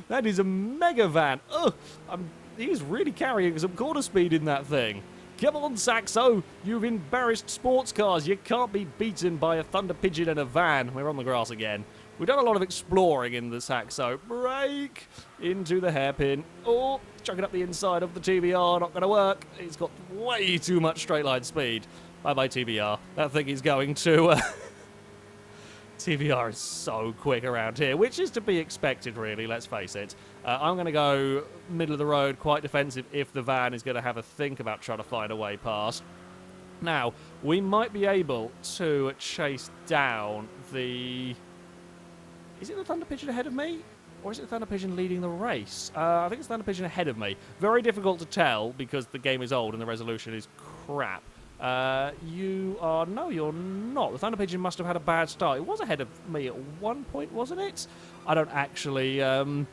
That is a mega van. Ugh, he's really carrying some quarter speed in that thing. Come on, Saxo. You've embarrassed sports cars. You can't be beaten by a Thunder Pigeon and a van. We're on the grass again. We've done a lot of exploring in the Saxo. Brake into the hairpin. Oh, chucking up the inside of the TVR. Not going to work. It's got way too much straight line speed. Bye-bye, TVR. That thing is going to... TVR is so quick around here, which is to be expected, really, let's face it. I'm going to go middle of the road, quite defensive, if the van is going to have a think about trying to find a way past. Now, we might be able to chase down the... Is it the Thunder Pigeon ahead of me? Or is it the Thunder Pigeon leading the race? I think it's the Thunder Pigeon ahead of me. Very difficult to tell because the game is old and the resolution is crap. You are... No, you're not. The Thunder Pigeon must have had a bad start. It was ahead of me at one point, wasn't it? I don't actually remember.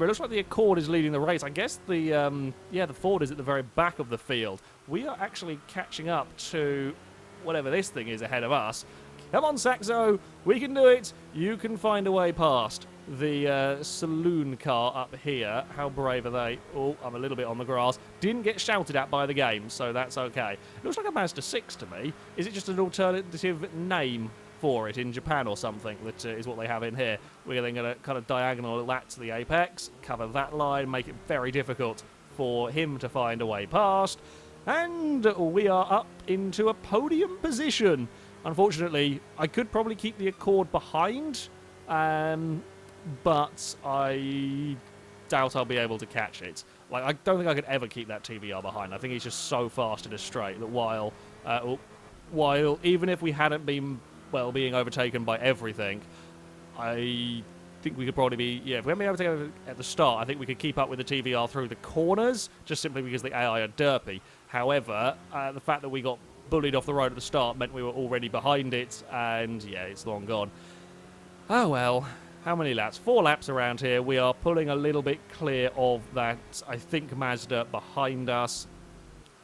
It looks like the Accord is leading the race. I guess the Ford is at the very back of the field. We are actually catching up to whatever this thing is ahead of us. Come on, Saxo. We can do it. You can find a way past the saloon car up here. How brave are they? Oh, I'm a little bit on the grass. Didn't get shouted at by the game, so that's okay. It looks like a Mazda 6 to me. Is it just an alternative name for it in Japan or something that is what they have in here? We're then going to kind of diagonal that to the apex, cover that line, make it very difficult for him to find a way past. And we are up into a podium position. Unfortunately, I could probably keep the Accord behind, but I doubt I'll be able to catch it. Like, I don't think I could ever keep that TVR behind. I think he's just so fast in a straight that while even if we hadn't been, well, being overtaken by everything, I think we could probably be, if we hadn't been overtaken at the start, I think we could keep up with the TVR through the corners, just simply because the AI are derpy. However, the fact that we got bullied off the road at the start meant we were already behind it, and yeah, it's long gone. Oh well, how many laps? 4 laps around here. We are pulling a little bit clear of that, I think, Mazda behind us.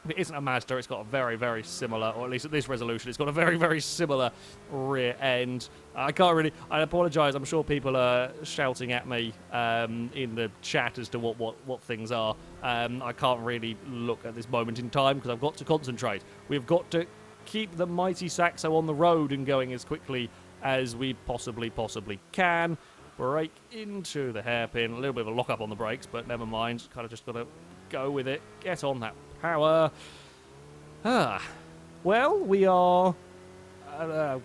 It isn't a Mazda, it's got a very, very similar, or at least at this resolution, it's got a very, very similar rear end. I apologise, I'm sure people are shouting at me in the chat as to what things are. I can't really look at this moment in time because I've got to concentrate. We've got to keep the mighty Saxo on the road and going as quickly as we possibly can. Brake into the hairpin, a little bit of a lock-up on the brakes, but never mind, kind of just got to go with it, get on that power. Well, we are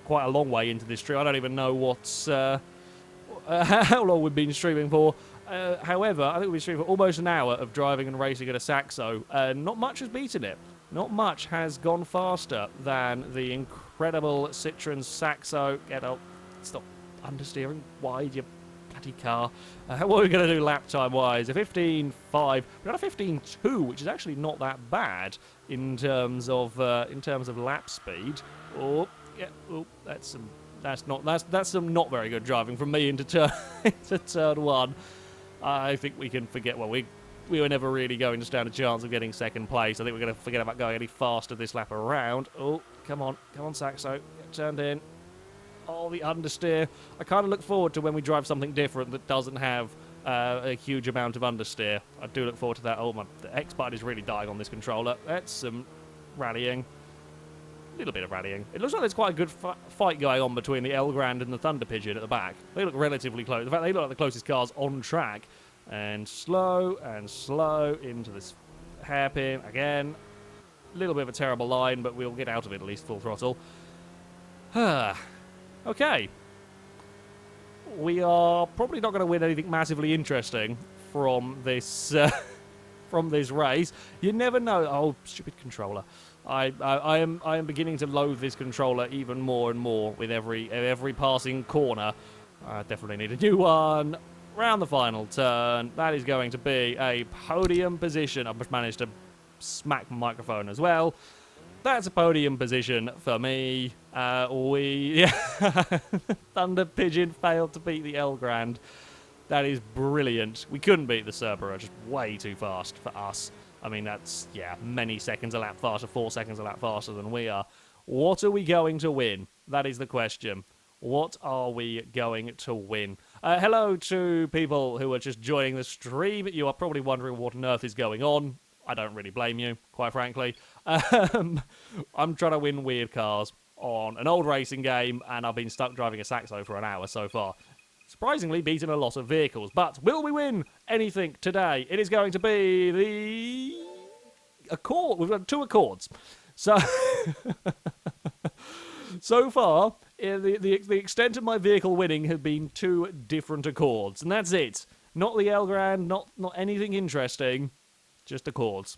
quite a long way into this stream. I don't even know what's how long we've been streaming for. However, I think we've been streaming for almost an hour of driving and racing at a Saxo. Not much has beaten it. Not much has gone faster than the incredible Citroen Saxo. Get up. Stop understeering. Wide, you bloody car. What are we going to do lap time-wise? A 15.5. We've got a 15.2, which is actually not that bad in terms of lap speed. Oh, yeah. Oh, that's some not very good driving from me into turn one. I think we can forget. Well, we were never really going to stand a chance of getting second place. I think we're going to forget about going any faster this lap around. Oh, come on, Saxo, get turned in. Oh, the understeer. I kind of look forward to when we drive something different that doesn't have a huge amount of understeer. I do look forward to that. Oh, the X button is really dying on this controller. That's some rallying. A little bit of rallying. It looks like there's quite a good fight going on between the Elgrand and the Thunder Pigeon at the back. They look relatively close. In fact, they look like the closest cars on track. And slow into this hairpin again. A little bit of a terrible line, but we'll get out of it at least full throttle. Okay. We are probably not going to win anything massively interesting from this race. You never know. Oh, stupid controller. I am beginning to loathe this controller even more and more with every passing corner. I definitely need a new one. Round the final turn. That is going to be a podium position. I've just managed to smack my microphone as well. That's a podium position for me. Thunder Pigeon failed to beat the Elgrand. That is brilliant. We couldn't beat the Cerberus, just way too fast for us. I mean, that's, yeah, many seconds a lap faster, 4 seconds a lap faster than we are. What are we going to win? That is the question. What are we going to win? Hello to people who are just joining the stream. You are probably wondering what on earth is going on. I don't really blame you, quite frankly. I'm trying to win weird cars on an old racing game, and I've been stuck driving a Saxo for an hour so far. Surprisingly beaten a lot of vehicles. But will we win anything today? It is going to be the Accord. We've got 2 Accords. So, so far, the extent of my vehicle winning has been 2 different Accords. And that's it. Not the Elgrand, not anything interesting. Just Accords.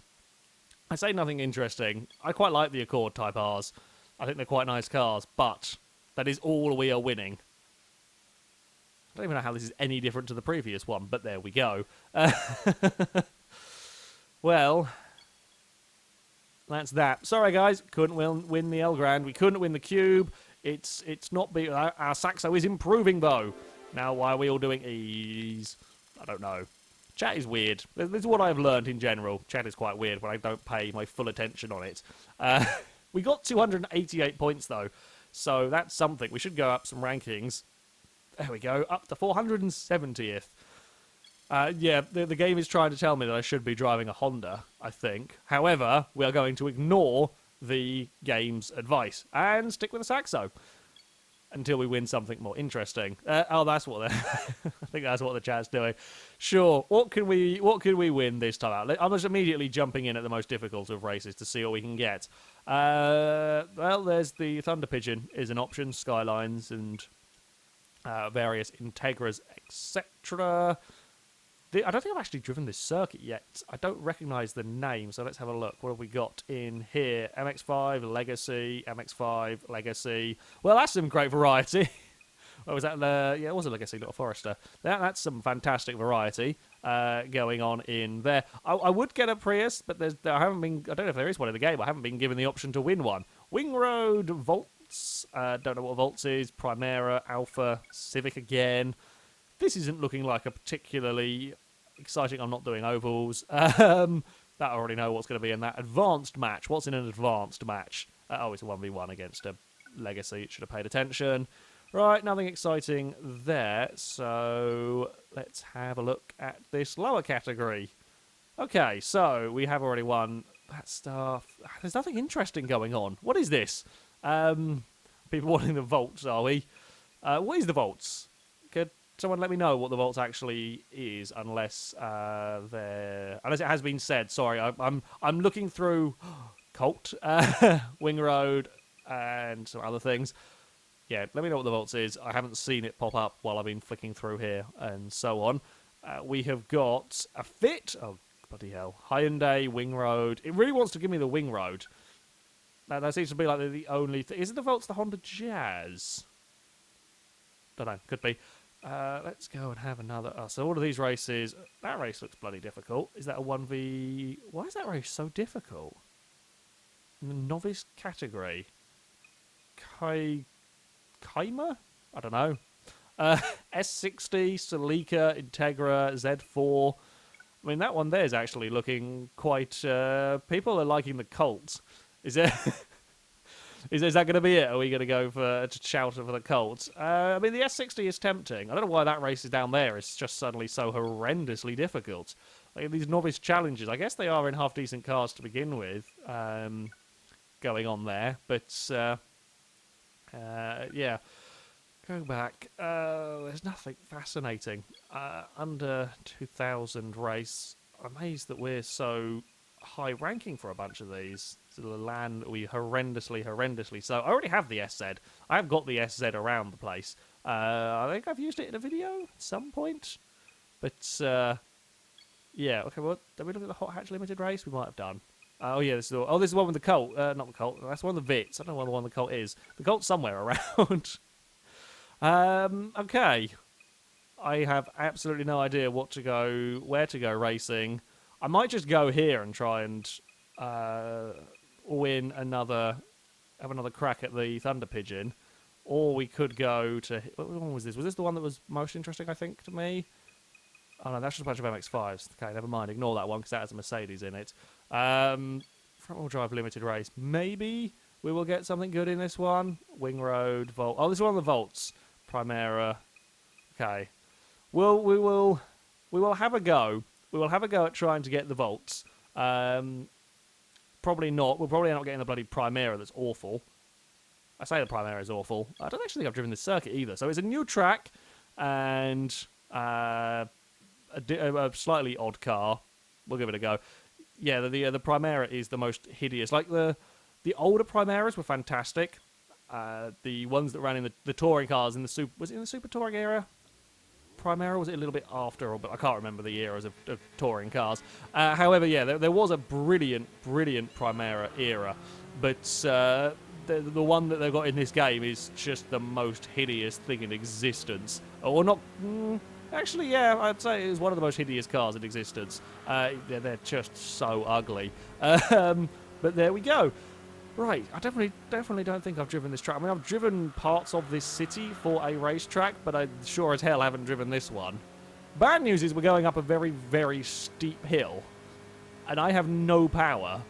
I say nothing interesting. I quite like the Accord Type Rs. I think they're quite nice cars. But that is all we are winning. I don't even know how this is any different to the previous one, but there we go. Well, that's that. Sorry, guys, couldn't win the Elgrand. We couldn't win the Cube. It's not... Our Saxo is improving, though. Now, why are we all doing E's? I don't know. Chat is weird. This is what I've learned in general. Chat is quite weird when I don't pay my full attention on it. We got 288 points, though, so that's something. We should go up some rankings. There we go, up to 470th. Yeah, the game is trying to tell me that I should be driving a Honda, I think. However, we are going to ignore the game's advice and stick with a Saxo until we win something more interesting. Oh, that's what I think that's what the chat's doing. Sure, what can we win this time out? I'm just immediately jumping in at the most difficult of races to see what we can get. Well, there's the Thunder Pigeon is an option, Skylines and... various Integras, etc. I don't think I've actually driven this circuit yet. I don't recognise the name, so let's have a look. What have we got in here? MX-5 Legacy, MX-5 Legacy. Well, that's some great variety. What was that? Yeah, it was a Legacy, not a Forester. That's some fantastic variety going on in there. I would get a Prius, but I don't know if there is one in the game. I haven't been given the option to win one. Wing Road Volt. Don't know what Volts is. Primera, Alpha, Civic again. This isn't looking like a particularly exciting... I'm not doing ovals. That I already know what's going to be in that. Advanced match. What's in an advanced match? Oh, it's a 1v1 against a Legacy. It should have paid attention. Right, nothing exciting there. So let's have a look at this lower category. Okay, so we have already won that stuff. There's nothing interesting going on. What is this? People wanting the Volts, are we? What is the Volts? Could someone let me know what the Volts actually is, unless unless it has been said. Sorry, I'm looking through Colt, Wing Road, and some other things. Yeah, let me know what the Volts is. I haven't seen it pop up while I've been flicking through here and so on. We have got a Fit. Oh, bloody hell. Hyundai, Wing Road. It really wants to give me the Wing Road. That seems to be like the only thing. Is it the Volts the Honda Jazz? Don't know. Could be. Let's go and have another. Oh, so all of these races. That race looks bloody difficult. Is that a 1v? Why is that race so difficult? In the novice category. Kaima? I don't know. S60, Celica, Integra, Z4. I mean, that one there is actually looking quite... people are liking the Colts. Is there... Is that going to be it? Are we going to go for to shout for the Colts? I mean, the S60 is tempting. I don't know why that race is down there. It's just suddenly so horrendously difficult. Like, these novice challenges, I guess they are in half-decent cars to begin with, going on there. But, yeah. Go back. There's nothing fascinating. Under 2,000 race. I'm amazed that we're so high ranking for a bunch of these. To the land we horrendously. So I already have the SZ. I have got the SZ around the place. I think I've used it in a video at some point. But yeah. Okay. Well, did we look at the Hot Hatch Limited race? We might have done. Oh yeah. This is the one with the Colt. Not the Colt. That's one of the Vits. I don't know what the one the Colt is. The Colt's somewhere around. Okay. I have absolutely no idea where to go racing. I might just go here and try and have another crack at the Thunder Pigeon, or we could go to... What one was this? Was this the one that was most interesting, I think, to me? Oh no, that's just a bunch of MX-5s. Okay, never mind. Ignore that one, because that has a Mercedes in it. Front-wheel drive limited race. Maybe we will get something good in this one. Wing Road, Volt. Oh, this is one of the Volts. Primera. Okay. We will have a go. We will have a go at trying to get the Volts. Probably not. We'll probably end up getting the bloody Primera that's awful. I say the Primera is awful. I don't actually think I've driven this circuit either. So it's a new track and a slightly odd car. We'll give it a go. Yeah, the Primera is the most hideous. Like, the older Primeras were fantastic. The ones that ran in the touring cars in the super... Was it in the Super Touring era? Primera, was it a little bit after, but I can't remember the eras of touring cars. However, yeah, there was a brilliant Primera era, but the one that they've got in this game is just the most hideous thing in existence. Or not... actually, yeah, I'd say it is one of the most hideous cars in existence. They're just so ugly. But there we go. Right, I definitely don't think I've driven this track. I mean, I've driven parts of this city for a racetrack, but I sure as hell haven't driven this one. Bad news is we're going up a very steep hill, and I have no power.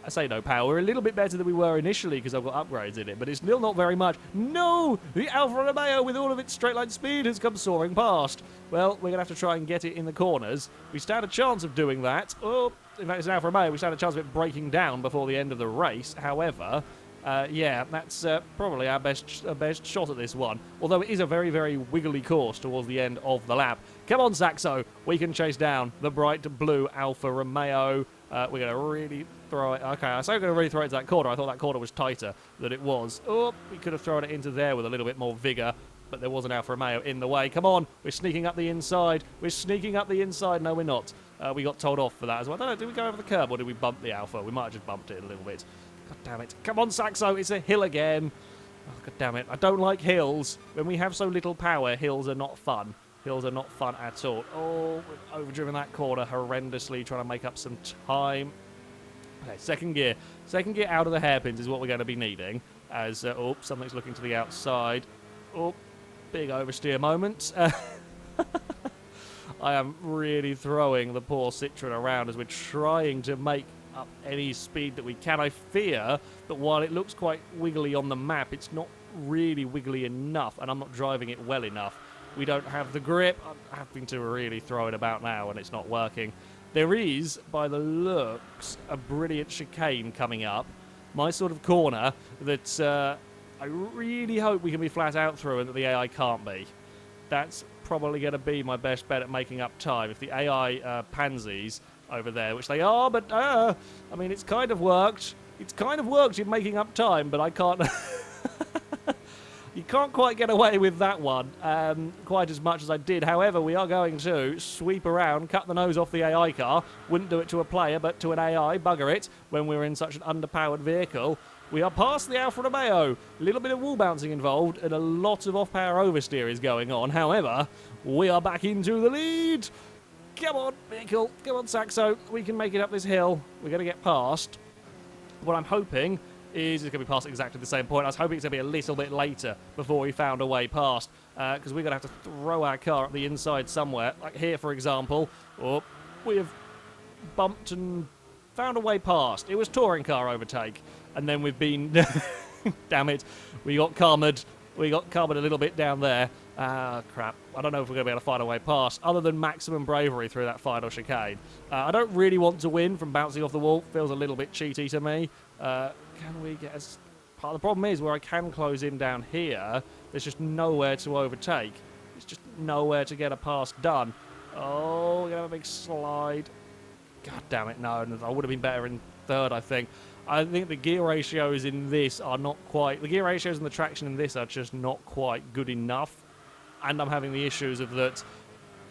I say no power. We're a little bit better than we were initially because I've got upgrades in it, but it's still not very much. No! The Alfa Romeo with all of its straight line speed has come soaring past. Well, we're going to have to try and get it in the corners. We stand a chance of doing that. Oh, in fact, it's an Alfa Romeo. We stand a chance of it breaking down before the end of the race. However, yeah, that's probably our best shot at this one. Although it is a very wiggly course towards the end of the lap. Come on, Saxo. We can chase down the bright blue Alfa Romeo. We're going to really throw it. Okay, I say we're going to really throw it to that corner. I thought that corner was tighter than it was. Oh, we could have thrown it into there with a little bit more vigour, but there was an Alfa Romeo in the way. Come on, we're sneaking up the inside. We're sneaking up the inside. No, we're not. We got told off for that as well. I don't know, did we go over the curb or did we bump the Alfa? We might have just bumped it a little bit. God damn it. Come on, Saxo, it's a hill again. Oh, God damn it. I don't like hills. When we have so little power, hills are not fun. Hills are not fun at all. Oh, we've overdriven that corner horrendously, trying to make up some time. Okay, second gear. Second gear out of the hairpins is what we're going to be needing. As, oh, something's looking to the outside. Oh, big oversteer moment. I am really throwing the poor Citroen around as we're trying to make up any speed that we can. I fear that while it looks quite wiggly on the map, it's not really wiggly enough, and I'm not driving it well enough. We don't have the grip. I'm having to really throw it about now, and it's not working. There is, by the looks, a brilliant chicane coming up. My sort of corner that I really hope we can be flat out through and that the AI can't be. That's probably going to be my best bet at making up time. If the AI pansies over there, which they are, but I mean, it's kind of worked. It's kind of worked in making up time, but I can't... You can't quite get away with that one quite as much as I did. However, we are going to sweep around, cut the nose off the AI car. Wouldn't do it to a player, but to an AI, bugger it, when we're in such an underpowered vehicle. We are past the Alfa Romeo. A little bit of wall bouncing involved and a lot of off-power oversteer is going on. However, we are back into the lead. Come on, vehicle. Come on, Saxo. We can make it up this hill. We're going to get past. What I'm hoping is it's going to be past exactly the same point. I was hoping it's going to be a little bit later before we found a way past, because we're going to have to throw our car up the inside somewhere. Like here, for example. Oh, we have bumped and found a way past. It was touring car overtake. And then we've been... damn it. We got karma'd. We got karma'd a little bit down there. Crap. I don't know if we're going to be able to find a way past, other than maximum bravery through that final chicane. I don't really want to win from bouncing off the wall. Feels a little bit cheaty to me. Can we get as... Part of the problem is where I can close in down here, there's just nowhere to overtake. There's just nowhere to get a pass done. Oh, we're going to have a big slide. God damn it, no. I would have been better in third, I think. I think the gear ratios in this are not quite... The gear ratios and the traction in this are just not quite good enough. And I'm having the issues of that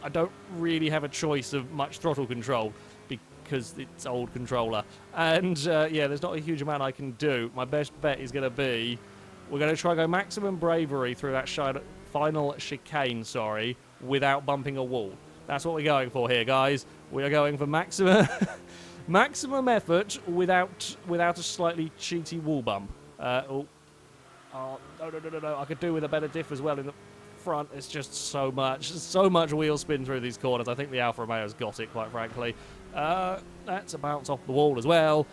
I don't really have a choice of much throttle control because it's old controller. And, yeah, there's not a huge amount I can do. My best bet is going to be... We're going to try and go maximum bravery through that final chicane, without bumping a wall. That's what we're going for here, guys. We are going for maximum... maximum effort without a slightly cheaty wall bump. No. I could do with a better diff as well in the front. It's just so much wheel spin through these corners. I think the Alfa Romeo's got it, quite frankly. That's a bounce off the wall as well.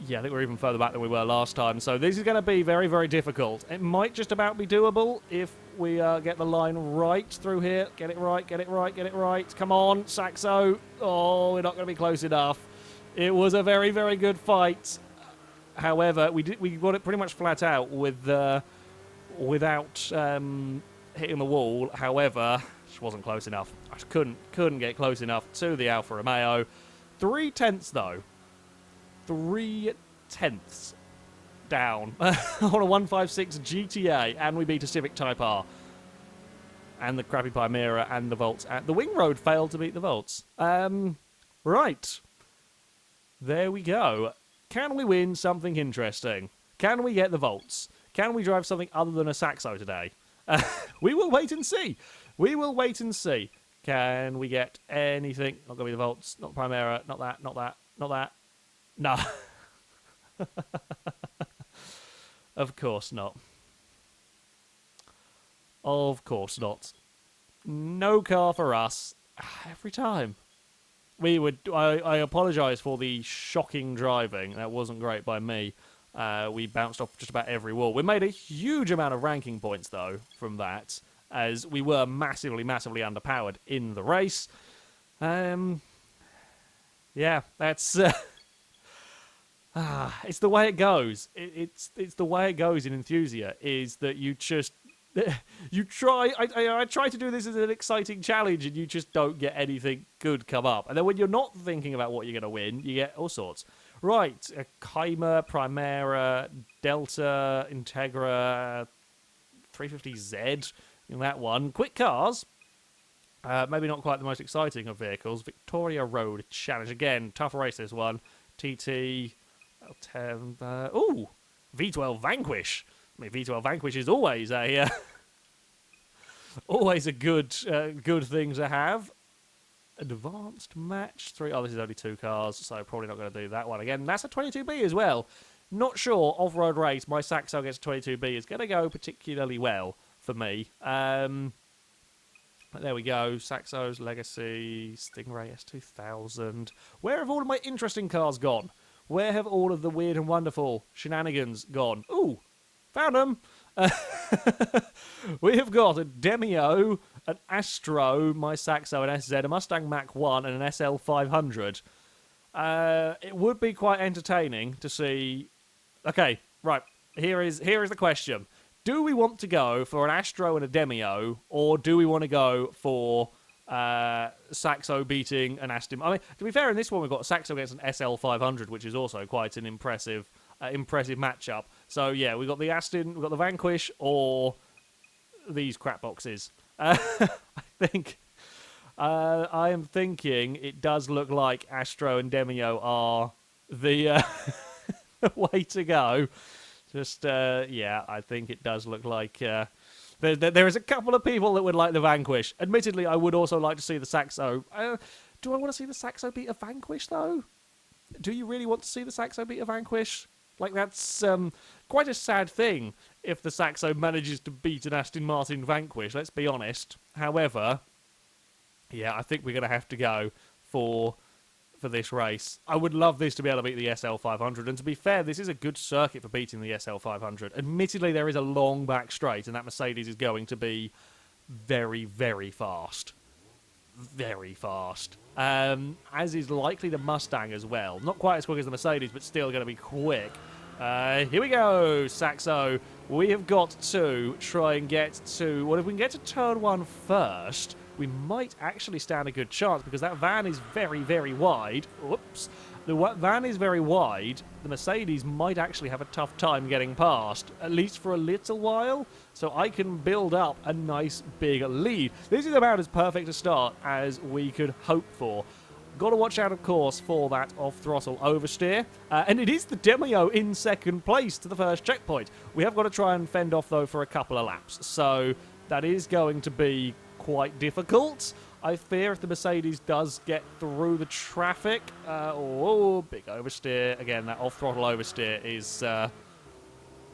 Yeah, I think we're even further back than we were last time. So this is going to be very, very difficult. It might just about be doable if we get the line right through here. Get it right, get it right, get it right. Come on, Saxo. Oh, we're not going to be close enough. It was a very, very good fight. However, we got it pretty much flat out with without hitting the wall. However, just wasn't close enough. I just couldn't get close enough to the Alfa Romeo. 3/10 though. 3/10 down on a 156 GTA, and we beat a Civic Type R. And the crappy Primera and the Volts. The Wing Road failed to beat the Volts. Right. There we go. Can we win something interesting? Can we get the Volts? Can we drive something other than a Saxo today? We will wait and see. We will wait and see. Can we get anything? Not going to be the Volts. Not the Primera. Not that. Not that. Not that. No. Of course not. Of course not. No car for us. Every time. We would. I apologise for the shocking driving. That wasn't great by me. We bounced off just about every wall. We made a huge amount of ranking points, though, from that, as we were massively, massively underpowered in the race. Yeah, that's... it's the way it goes. It's the way it goes in Enthusia, is that you just... you try... I try to do this as an exciting challenge, and you just don't get anything good come up. And then when you're not thinking about what you're going to win, you get all sorts. Right, a Keimer, Primera, Delta, Integra, 350Z, in that one. Quick cars. Maybe not quite the most exciting of vehicles. Victoria Road Challenge. Again, tough race this one. TT... L10, ooh, V12 Vanquish. I mean, V12 Vanquish is always a always a good thing to have. Advanced match 3. Oh, this is only 2 cars, so probably not going to do that one again. That's a 22B as well. Not sure off-road race. My Saxo gets a 22B is going to go particularly well for me. There we go. Saxo's Legacy, Stingray S2000. Where have all of my interesting cars gone? Where have all of the weird and wonderful shenanigans gone? Ooh, found them. We have got a Demio, an Astro, my Saxo, an SZ, a Mustang Mach-1, and an SL500. It would be quite entertaining to see... Okay, right, here is the question. Do we want to go for an Astro and a Demio, or do we want to go for... Saxo beating an Aston. I mean, to be fair, in this one we've got Saxo against an SL500, which is also quite an impressive matchup. So yeah, we've got the Aston, we've got the Vanquish, or these crap boxes. I am thinking it does look like Astro and Demio are the way to go. Just, yeah, I think it does look like there is a couple of people that would like the Vanquish. Admittedly, I would also like to see the Saxo. Do I want to see the Saxo beat a Vanquish, though? Do you really want to see the Saxo beat a Vanquish? Like, that's quite a sad thing if the Saxo manages to beat an Aston Martin Vanquish, let's be honest. However, yeah, I think we're going to have to go for this race. I would love this to be able to beat the SL500, and to be fair, this is a good circuit for beating the SL500. Admittedly, there is a long back straight, and that Mercedes is going to be very, very fast. Very fast. As is likely the Mustang as well. Not quite as quick as the Mercedes, but still going to be quick. Here we go, Saxo. We have got to try and get to... Well, if we can get to turn 1 first, we might actually stand a good chance because that van is very, very wide. Oops. The van is very wide. The Mercedes might actually have a tough time getting past, at least for a little while. So I can build up a nice big lead. This is about as perfect a start as we could hope for. Got to watch out, of course, for that off-throttle oversteer. And it is the Demio in second place to the first checkpoint. We have got to try and fend off, though, for a couple of laps. So that is going to be quite difficult. I fear if the Mercedes does get through the traffic. Oh, big oversteer. Again, that off-throttle oversteer is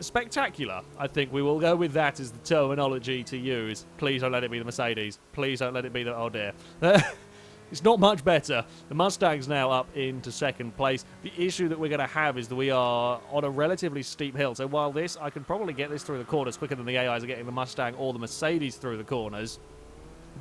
spectacular. I think we will go with that as the terminology to use. Please don't let it be the Mercedes. Please don't let it be the... Oh, dear. It's not much better. The Mustang's now up into second place. The issue that we're going to have is that we are on a relatively steep hill. So while I can probably get this through the corners quicker than the AIs are getting the Mustang or the Mercedes through the corners,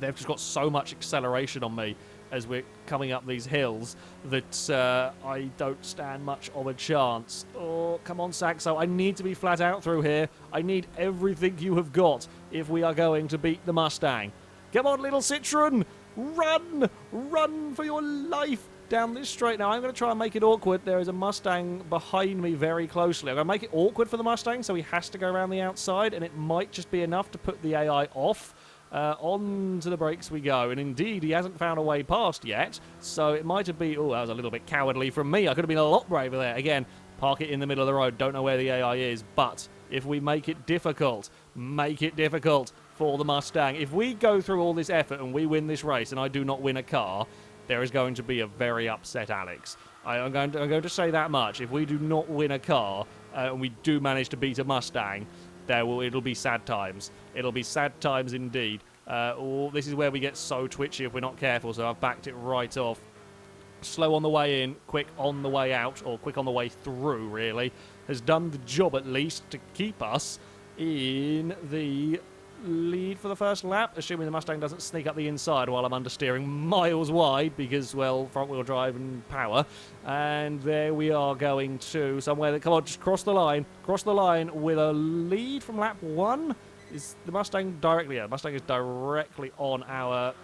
they've just got so much acceleration on me as we're coming up these hills that I don't stand much of a chance. Oh, come on, Saxo. I need to be flat out through here. I need everything you have got if we are going to beat the Mustang. Come on, little Citroen. Run! Run for your life down this straight. Now, I'm going to try and make it awkward. There is a Mustang behind me very closely. I'm going to make it awkward for the Mustang, so he has to go around the outside, and it might just be enough to put the AI off. On to the brakes we go. And indeed, he hasn't found a way past yet, so it might have been... Oh, that was a little bit cowardly from me. I could have been a lot braver there. Again, park it in the middle of the road. Don't know where the AI is, but if we make it difficult for the Mustang. If we go through all this effort and we win this race and I do not win a car, there is going to be a very upset Alex. I'm going to say that much. If we do not win a car and we do manage to beat a Mustang, it'll be sad times. It'll be sad times indeed. This is where we get so twitchy if we're not careful, so I've backed it right off. Slow on the way in, quick on the way out, or quick on the way through, really, has done the job at least to keep us in the lead for the first lap, assuming the Mustang doesn't sneak up the inside while I'm understeering miles wide because, well, front-wheel drive and power. And there we are going to somewhere that... Come on, just cross the line. Cross the line with a lead from lap 1. Is the Mustang directly... Yeah, the Mustang is directly on our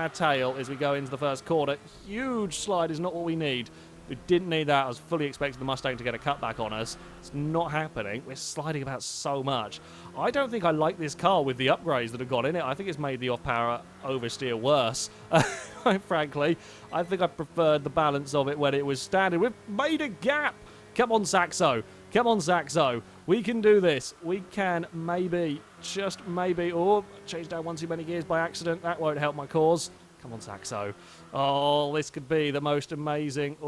tail as we go into the first corner. Huge slide is not what we need. We didn't need that. I was fully expecting the Mustang to get a cutback on us. It's not happening. We're sliding about so much. I don't think I like this car with the upgrades that have got in it. I think it's made the off-power oversteer worse. Quite frankly, I think I preferred the balance of it when it was standard. We've made a gap. Come on, Saxo. Come on, Saxo. We can do this. We can maybe, just maybe... Oh, changed down one too many gears by accident. That won't help my cause. Come on, Saxo. Oh, this could be the most amazing,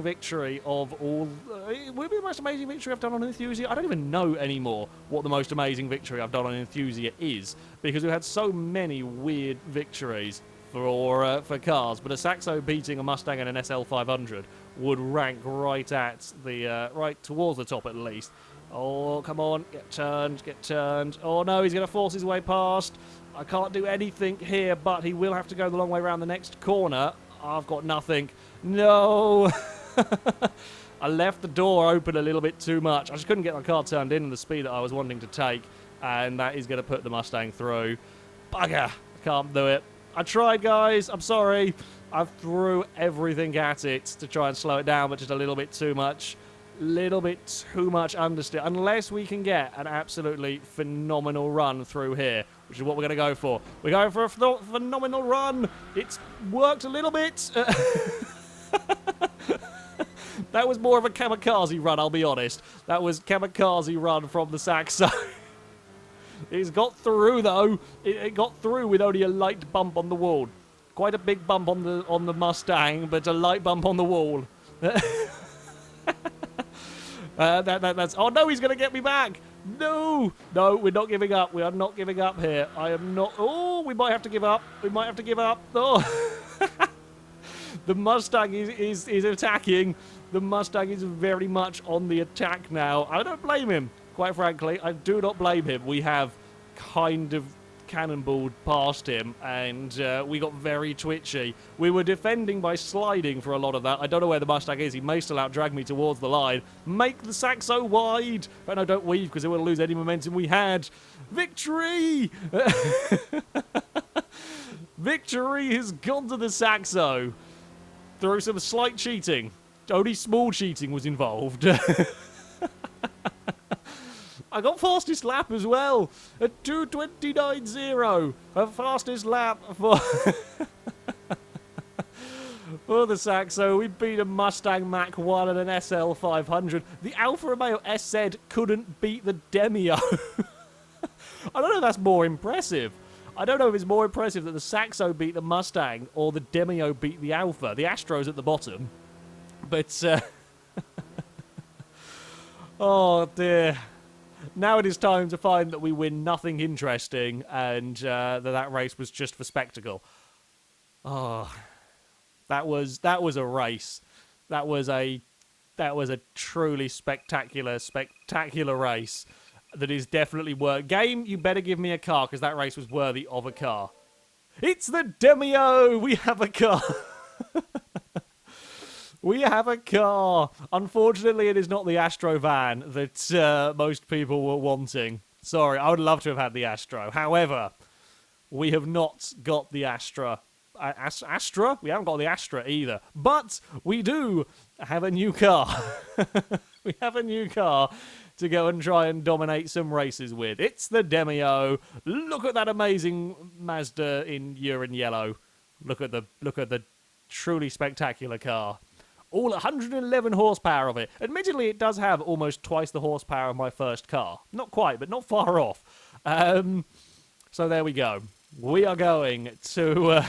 victory of all. It would be the most amazing victory I've done on Enthusia. I don't even know anymore what the most amazing victory I've done on Enthusia is, because we've had so many weird victories for cars. But a Saxo beating a Mustang and an SL500 would rank right at the right towards the top at least. Oh, come on, get turned. Oh no, he's going to force his way past. I can't do anything here, but he will have to go the long way around the next corner. I've got nothing. No! I left the door open a little bit too much. I just couldn't get my car turned in the speed that I was wanting to take, and that is going to put the Mustang through. Bugger! I can't do it. I tried, guys. I'm sorry. I threw everything at it to try and slow it down, but just a little bit too much. Little bit too much understeer. Unless we can get an absolutely phenomenal run through here, which is what we're going to go for. We're going for a phenomenal run. It's worked a little bit. That was more of a kamikaze run, I'll be honest. That was kamikaze run from the Saxo. It's got through, though. It got through with only a light bump on the wall. Quite a big bump on the Mustang, but a light bump on the wall. That's... Oh, no, he's going to get me back. No, we're not giving up. We are not giving up here. I am not... Oh, we might have to give up. We might have to give up. Oh. The Mustang is attacking. The Mustang is very much on the attack now. I don't blame him, quite frankly. I do not blame him. We have kind of cannonballed past him, and we got very twitchy. We were defending by sliding for a lot of that. I don't know where the Mustang is. He may still outdrag me towards the line. Make the Saxo wide. But no, don't weave, because it will lose any momentum we had. Victory! Victory has gone to the Saxo. Through some slight cheating. Only small cheating was involved. I got fastest lap as well. At 2:29.0. A fastest lap for... for the Saxo. We beat a Mustang Mach 1 and an SL 500. The Alfa Romeo SZ couldn't beat the Demio. I don't know if that's more impressive. I don't know if it's more impressive that the Saxo beat the Mustang or the Demio beat the Alfa. The Astro's at the bottom. But, oh, dear. Now it is time to find that we win nothing interesting and that race was just for spectacle. Oh, that was a race. That was a truly spectacular race. That is definitely worth... Game, you better give me a car, because that race was worthy of a car. It's the Demio! We have a car! We have a car! Unfortunately, it is not the Astro van that most people were wanting. Sorry, I would love to have had the Astro. However, we have not got the Astra. Astra? We haven't got the Astra either. But we do have a new car. We have a new car to go and try and dominate some races with. It's the Demio. Look at that amazing Mazda in urine yellow. Look at the truly spectacular car. All 111 horsepower of it. Admittedly, it does have almost twice the horsepower of my first car. Not quite, but not far off. So there we go. We are going to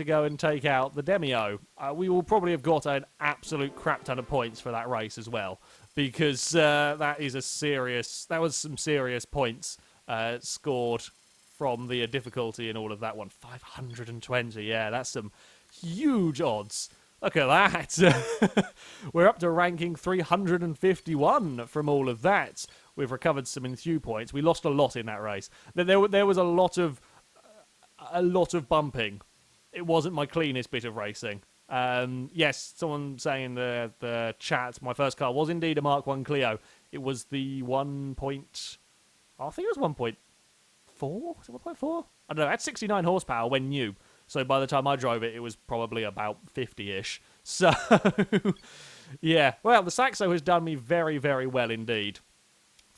go and take out the Demio. We will probably have got an absolute crap ton of points for that race as well, because that was some serious points scored from the difficulty in all of that one. 520, yeah, that's some huge odds. Look at that. We're up to ranking 351 from all of that. We've recovered some Enthusia points. We lost a lot in that race. There was a lot of bumping. It wasn't my cleanest bit of racing. Yes, someone saying in the chat, my first car was indeed a Mark 1 Clio. It was the 1. I think it was 1.4? Was it 1.4? I don't know. It had 69 horsepower when new. So by the time I drove it, it was probably about 50-ish. So, yeah. Well, the Saxo has done me very, very well indeed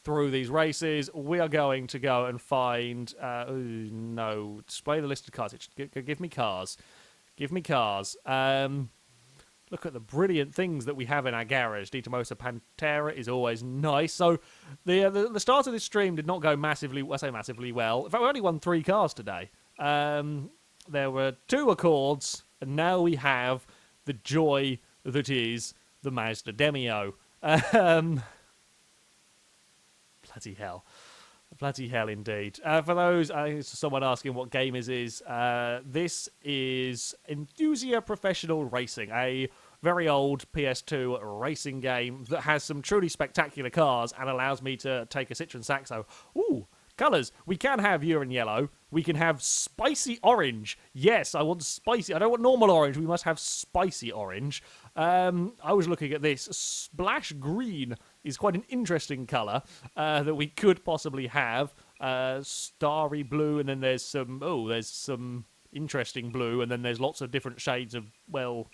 through these races. We are going to go and find... no. Display the list of cars. Give me cars. Give me cars. Look at the brilliant things that we have in our garage. Ditamosa Pantera is always nice. So the start of this stream did not go massively... I say massively well. In fact, we only won 3 cars today. There were 2 Accords, and now we have the joy that is the Mazda Demio. Bloody hell. Bloody hell indeed. For those, someone asking what game is this is Enthusia Professional Racing, a very old PS2 racing game that has some truly spectacular cars and allows me to take a Citroen Saxo. Ooh, colours. We can have urine yellow. We can have spicy orange. Yes, I want spicy. I don't want normal orange. We must have spicy orange. I was looking at this. Splash green is quite an interesting colour that we could possibly have. Starry blue, and then there's some interesting blue, and then there's lots of different shades of, well,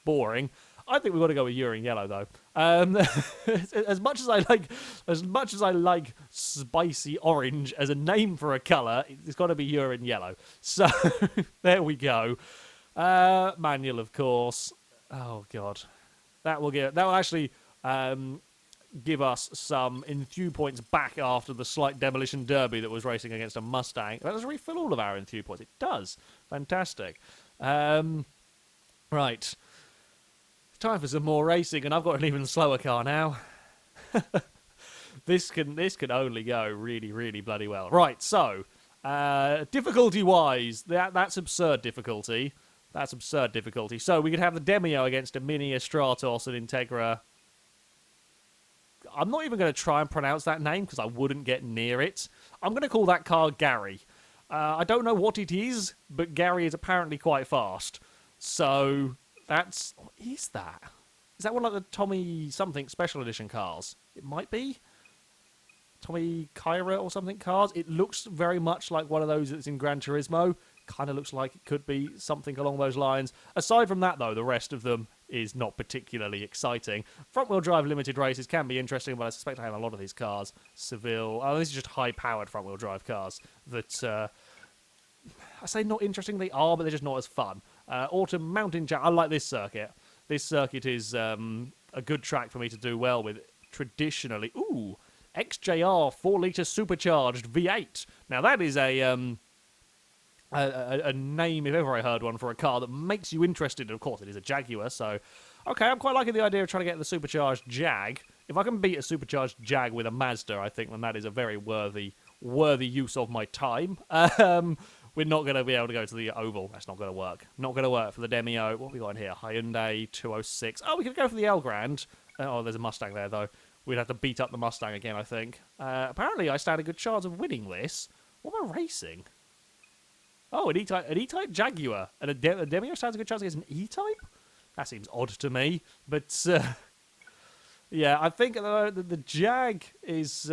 boring. I think we've got to go with urine yellow, though. As much as I like spicy orange as a name for a colour, it's got to be urine yellow. So there we go. Manual, of course. Oh, God. That will actually give us some Enthu points back after the slight demolition derby that was racing against a Mustang. That does refill all of our Enthu points. It does. Fantastic. Right. Time for some more racing, and I've got an even slower car now. This can only go really, really bloody well. Right, so difficulty-wise, that's absurd difficulty. That's absurd difficulty. So we could have the Demio against a Mini, a Stratos, an Integra. I'm not even going to try and pronounce that name because I wouldn't get near it. I'm going to call that car Gary. I don't know what it is, but Gary is apparently quite fast. So that's... What is that? Is that one of the Tommy something special edition cars? It might be. Tommy Kyra or something cars. It looks very much like one of those that's in Gran Turismo. Kind of looks like it could be something along those lines. Aside from that, though, the rest of them is not particularly exciting. Front-wheel drive limited races can be interesting, but I suspect I have a lot of these cars. Seville. Oh, these are just high-powered front-wheel drive cars that... I say not interesting, they are, but they're just not as fun. Autumn Mountain Jack. I like this circuit. This circuit is a good track for me to do well with traditionally. Ooh, XJR 4-litre supercharged V8. Now that is a name, if ever I heard one, for a car that makes you interested. Of course, it is a Jaguar, so... Okay, I'm quite liking the idea of trying to get the supercharged Jag. If I can beat a supercharged Jag with a Mazda, I think then that is a very worthy use of my time. We're not going to be able to go to the Oval. That's not going to work. Not going to work for the Demio. What have we got in here? Hyundai 206. Oh, we could go for the L Grand. Oh, there's a Mustang there, though. We'd have to beat up the Mustang again, I think. Apparently, I stand a good chance of winning this. What am I racing? Oh, an E-Type Jaguar. And a Demio stands a good chance against an E-Type? That seems odd to me. But, yeah, I think the Jag is...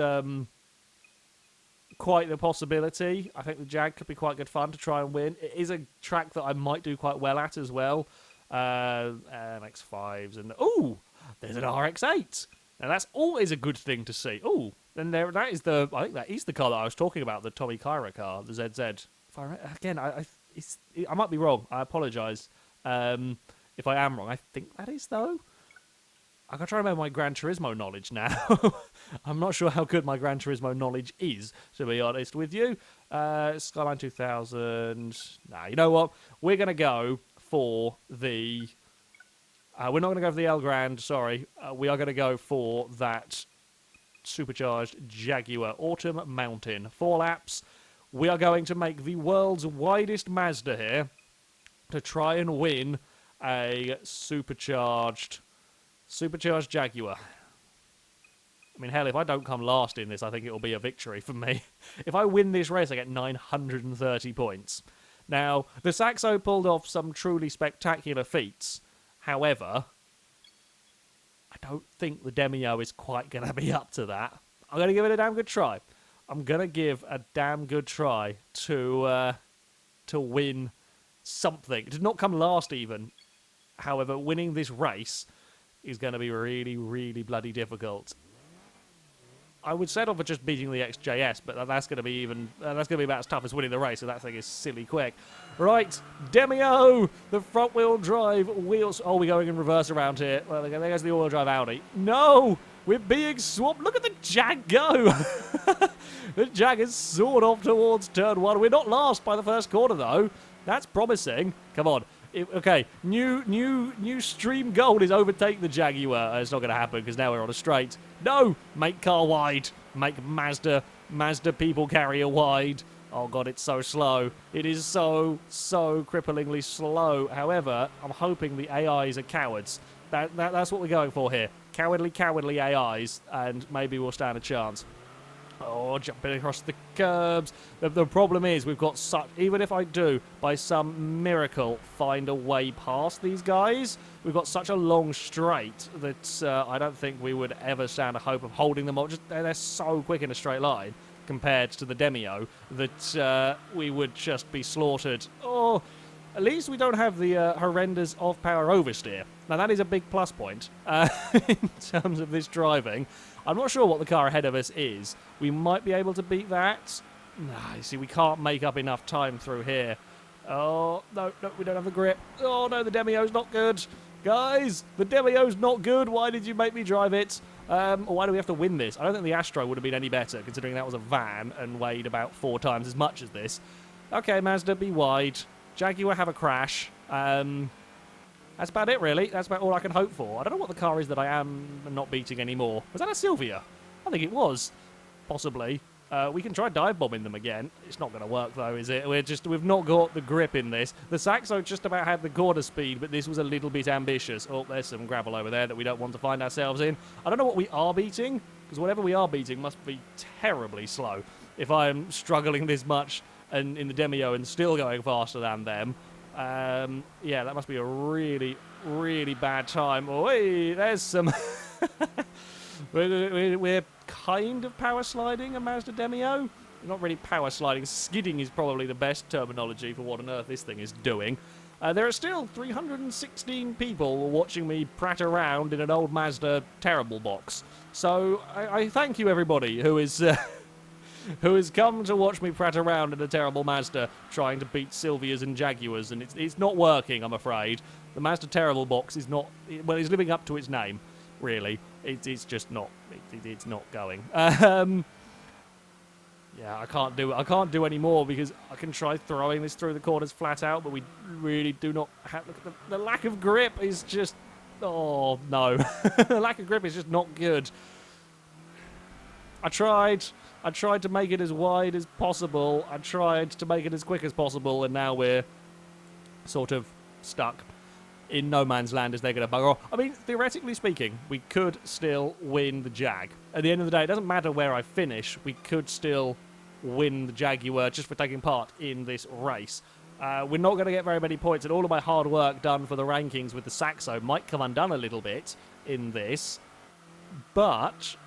quite the possibility. I think the Jag could be quite good fun to try and win. It is a track that I might do quite well at as well. MX-5s and... Ooh! There's an RX-8! Now, that's always a good thing to see. Ooh! Then that is the... I think that is the car that I was talking about, the Tommy Kyra car, the ZZ. Again, I might be wrong. I apologise if I am wrong. I think that is, though. I can try to remember my Gran Turismo knowledge now. I'm not sure how good my Gran Turismo knowledge is, to be honest with you. Skyline 2000. Nah, you know what? We're going to go for the... we're not going to go for the El Grand, sorry. We are going to go for that supercharged Jaguar Autumn Mountain. 4 laps. We are going to make the world's widest Mazda here to try and win a supercharged Jaguar. I mean, hell, if I don't come last in this, I think it'll be a victory for me. If I win this race, I get 930 points. Now, the Saxo pulled off some truly spectacular feats. However, I don't think the Demio is quite going to be up to that. I'm going to give it a damn good try. I'm going to give a damn good try to win something. It did not come last even. However, winning this race is going to be really, really bloody difficult. I would settle for just beating the XJS, but that's going to be about as tough as winning the race, so that thing is silly quick. Right, Demio, the front-wheel drive wheels. Oh, we're going in reverse around here. Well, there goes the all-wheel drive Audi. No, we're being swamped. Look at the Jag go. The Jag has soared off towards turn 1. We're not last by the first corner, though. That's promising. Come on. Okay, new stream goal is overtake the Jaguar. It's not going to happen because now we're on a straight. No! Make car wide. Make Mazda people carrier wide. Oh god, it's so slow. It is so cripplingly slow. However, I'm hoping the AIs are cowards. That's what we're going for here. Cowardly AIs, and maybe we'll stand a chance. Oh, jumping across the curbs. The problem is we've got such... Even if I do, by some miracle, find a way past these guys, we've got such a long straight that I don't think we would ever stand a hope of holding them up. They're so quick in a straight line compared to the Demio that we would just be slaughtered. Oh, at least we don't have the horrendous off-power oversteer. Now, that is a big plus point in terms of this driving. I'm not sure what the car ahead of us is. We might be able to beat that. Nah, you see, we can't make up enough time through here. Oh, no, we don't have the grip. Oh, no, the Demio's not good. Guys, the Demio's not good. Why did you make me drive it? Or why do we have to win this? I don't think the Astro would have been any better, considering that was a van and weighed about 4 times as much as this. Okay, Mazda, be wide. Jaguar, have a crash. That's about it, really. That's about all I can hope for. I don't know what the car is that I am not beating anymore. Was that a Silvia? I think it was. Possibly. We can try dive bombing them again. It's not going to work, though, is it? We've not got the grip in this. The Saxo just about had the quarter speed, but this was a little bit ambitious. Oh, there's some gravel over there that we don't want to find ourselves in. I don't know what we are beating, because whatever we are beating must be terribly slow. If I'm struggling this much and in the Demio and still going faster than them, yeah, that must be a really, really bad time. Oh, hey, there's some... We're kind of power sliding a Mazda Demio. Not really power sliding. Skidding is probably the best terminology for what on earth this thing is doing. There are still 316 people watching me prat around in an old Mazda terrible box. So I thank you, everybody, who is who has come to watch me prat around in a terrible Mazda trying to beat Silvias and Jaguars, and it's not working, I'm afraid. The Mazda terrible box is not... Well, it's living up to its name, really. It's just not... It's not going. Yeah, I can't do it. I can't do any more because I can try throwing this through the corners flat out, but we really do not have... Look at the lack of grip is just... Oh, no. The lack of grip is just not good. I tried to make it as wide as possible. I tried to make it as quick as possible, and now we're sort of stuck in no man's land as they're going to bugger off. I mean, theoretically speaking, we could still win the Jag. At the end of the day, it doesn't matter where I finish. We could still win the Jaguar just for taking part in this race. We're not going to get very many points, and all of my hard work done for the rankings with the Saxo might come undone a little bit in this, but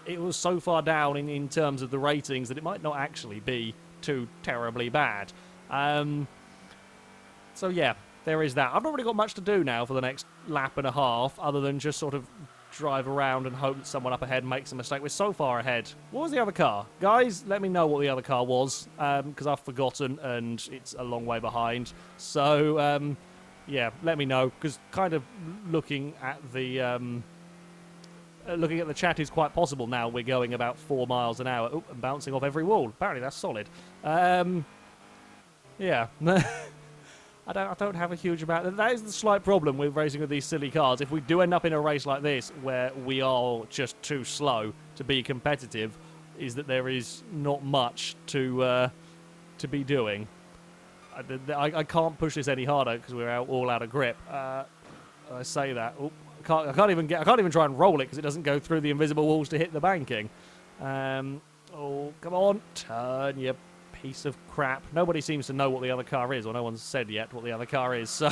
it was so far down in terms of the ratings that it might not actually be too terribly bad. So yeah, there is that. I've not really got much to do now for the next lap and a half, other than just sort of drive around and hope that someone up ahead makes a mistake. We're so far ahead. What was the other car? Guys, let me know what the other car was, because I've forgotten and it's a long way behind. So, yeah, let me know, because kind of looking at the chat is quite possible now. We're going about 4 miles an hour. Oh, and bouncing off every wall. Apparently that's solid. Yeah. I don't have a huge amount. That is the slight problem with racing with these silly cars. If we do end up in a race like this, where we are just too slow to be competitive, is that there is not much to be doing. I can't push this any harder because we're all out of grip. I say that. Oh, I can't even try and roll it because it doesn't go through the invisible walls to hit the banking. Oh, come on, turn, you piece of crap. Nobody seems to know what the other car is, or no one's said yet what the other car is, so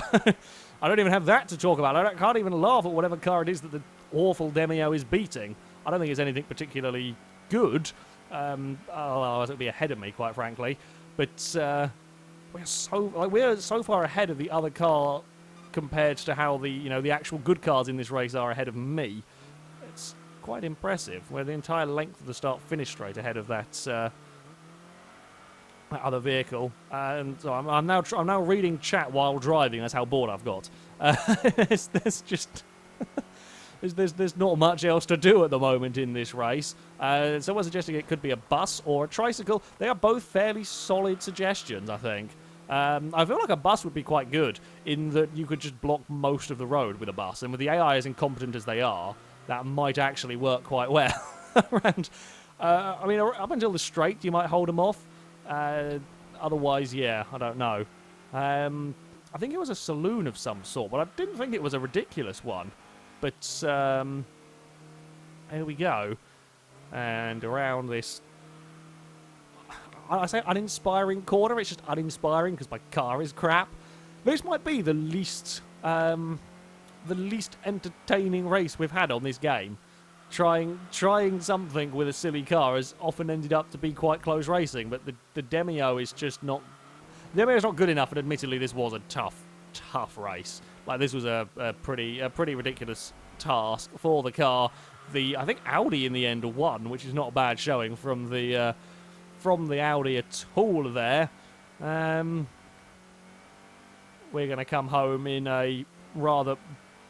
I don't even have that to talk about. I can't even laugh at whatever car it is that the awful Demio is beating. I don't think it's anything particularly good. Otherwise it would be ahead of me, quite frankly. But we're so far ahead of the other car compared to how the actual good cars in this race are ahead of me. It's quite impressive. We're the entire length of the start-finish straight ahead of that other vehicle, and so I'm now reading chat while driving. That's how bored I've got. There's not much else to do at the moment in this race. Someone's suggesting it could be a bus or a tricycle. They are both fairly solid suggestions, I think. I feel like a bus would be quite good in that you could just block most of the road with a bus, and with the AI as incompetent as they are, that might actually work quite well. Around, I mean, up until the straight, you might hold them off. Otherwise, yeah, I don't know. I think it was a saloon of some sort, but I didn't think it was a ridiculous one. But here we go. And around this, I say uninspiring corner. It's just uninspiring because my car is crap. This might be the least entertaining race we've had on this game. Trying something with a silly car has often ended up to be quite close racing, but the Demio is just not... The Demio is not good enough, and admittedly this was a tough race. Like, this was a pretty ridiculous task for the car. I think Audi in the end won, which is not a bad showing from the Audi at all there. We're going to come home in a rather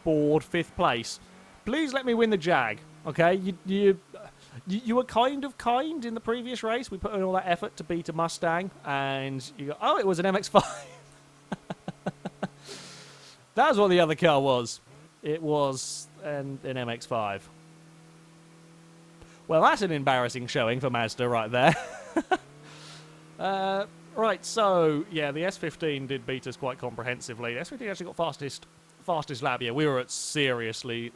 bored 5th place. Please let me win the Jag, okay? You were kind in the previous race. We put in all that effort to beat a Mustang, and you go, oh, it was an MX-5. That was what the other car was. It was an MX-5. Well, that's an embarrassing showing for Mazda right there. Right, so, yeah, the S15 did beat us quite comprehensively. The S15 actually got fastest lap. Yeah, we were at seriously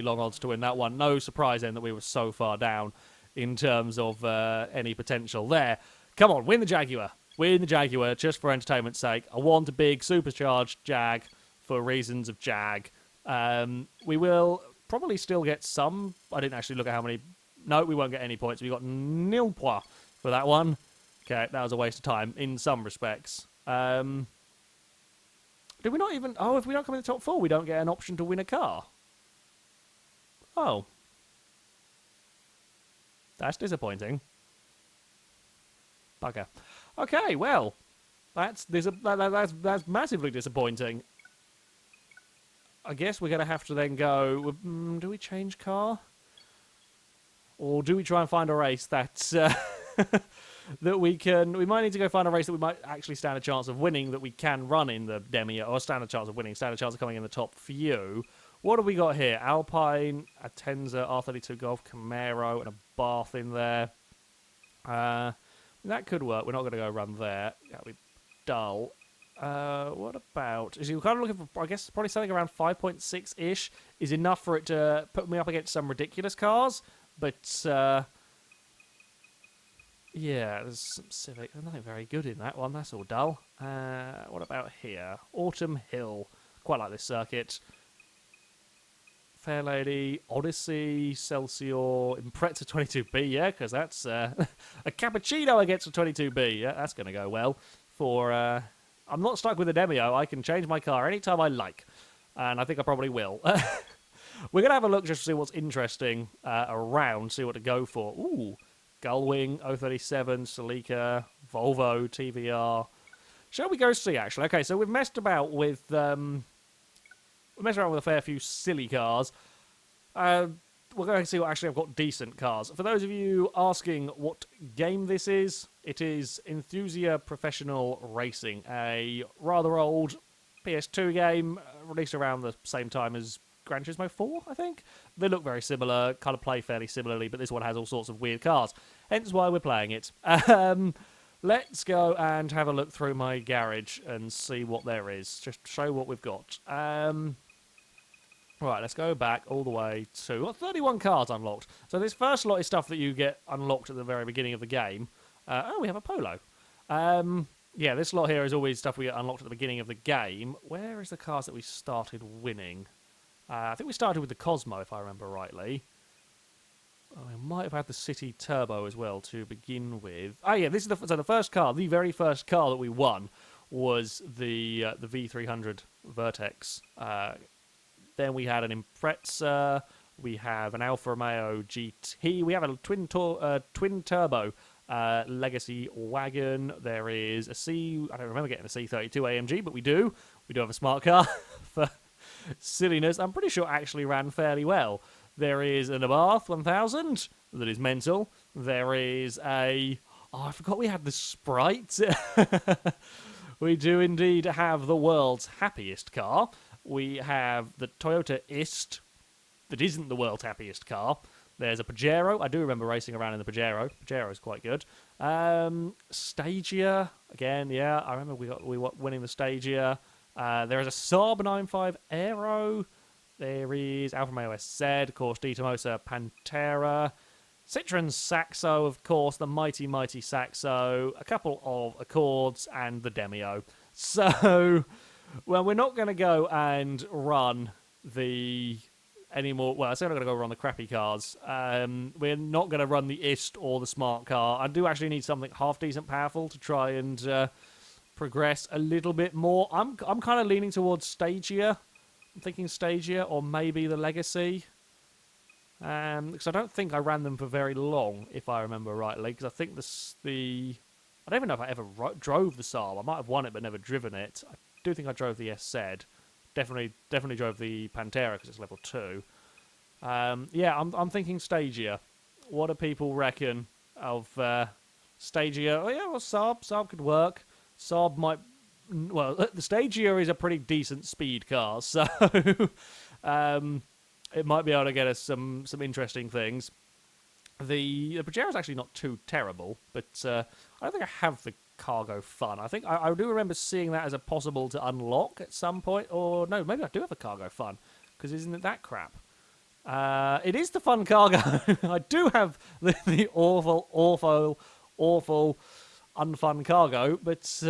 long odds to win that one. No surprise then that we were so far down in terms of any potential there. Come on, win the Jaguar. Win the Jaguar, just for entertainment's sake. I want a big supercharged Jag for reasons of Jag. We will probably still get some. I didn't actually look at how many. No, we won't get any points. We got nil points for that one. Okay, that was a waste of time in some respects. Did we not even... Oh, if we don't come in the top 4, we don't get an option to win a car. Oh. That's disappointing. Bugger. Okay, well, that's massively disappointing. I guess we're going to have to then go... do we change car? Or do we try and find a race that... that we can... We might need to go find a race that we might actually stand a chance of winning, that we can run in the Demi, or stand a chance of winning, stand a chance of coming in the top few. What have we got here? Alpine, Atenza, R32 Golf, Camaro, and a Bath in there. That could work. We're not going to go run there. That would be dull. What about... Is you kind of looking for... I guess probably something around 5.6-ish is enough for it to put me up against some ridiculous cars, but... yeah, there's some Civic. There's nothing very good in that one. That's all dull. What about here? Autumn Hill. Quite like this circuit. Fair Lady, Odyssey, Celsior, Impreza 22B. Yeah, because that's a cappuccino against a 22B. Yeah, that's going to go well. For I'm not stuck with a Demio. I can change my car anytime I like, and I think I probably will. We're going to have a look just to see what's interesting around. See what to go for. Ooh. Gullwing, 037, Celica, Volvo, TVR. Shall we go see, actually? Okay, so we've messed about with a fair few silly cars. We're going to see what actually I've got decent cars. For those of you asking what game this is, it is Enthusia Professional Racing, a rather old PS2 game, released around the same time as Gran Turismo 4, I think. They look very similar, kind of play fairly similarly, but this one has all sorts of weird cars. Hence why we're playing it. Let's go and have a look through my garage and see what there is. Just show what we've got. Right, let's go back all the way to... Well, 31 cars unlocked. So this first lot is stuff that you get unlocked at the very beginning of the game. Oh, we have a Polo. Yeah, this lot here is always stuff we get unlocked at the beginning of the game. Where is the cars that we started winning? I think we started with the Cosmo, if I remember rightly. Oh, we might have had the City Turbo as well to begin with. Oh, yeah, this is the first car, the very first car that we won was the V300 Vertex. Then we had an Impreza. We have an Alfa Romeo GT. We have a twin turbo Legacy wagon. There is a I don't remember getting a C32 AMG, but we do. We do have a smart car for silliness. I'm pretty sure it actually ran fairly well. There is an Abarth 1000 that is mental. There is a... Oh, I forgot we had the Sprite. We do indeed have the world's happiest car. We have the Toyota Ist that isn't the world's happiest car. There's a Pajero. I do remember racing around in the Pajero. Pajero is quite good. Stagia. Again, yeah, I remember we were winning the Stagia. There is a Saab 95 Aero. There is Alfa Romeo SZ, of course, Ditamosa Pantera. Citroen Saxo, of course, the mighty, mighty Saxo. A couple of Accords and the Demio. So, well, we're not going to go and run anymore. Well, I say we're not going to go run the crappy cars. We're not going to run the Ist or the smart car. I do actually need something half-decent powerful to try and progress a little bit more. I'm kind of leaning towards Stagia. I'm thinking Stagia or maybe the Legacy. Because I don't think I ran them for very long, if I remember rightly. Because I think I don't even know if I ever drove the Saab. I might have won it but never driven it. I do think I drove the SZ. definitely drove the Pantera because it's level 2. Yeah, I'm thinking Stagia. What do people reckon of Stagia? Oh yeah, well Saab could work. Saab might. Well, the Stagia is a pretty decent speed car, so it might be able to get us some interesting things. The Pajero is actually not too terrible, but I don't think I have the cargo fun. I think I do remember seeing that as a possible to unlock at some point, or no, maybe I do have a cargo fun, because isn't it that crap? It is the fun cargo. I do have the awful, unfun cargo, but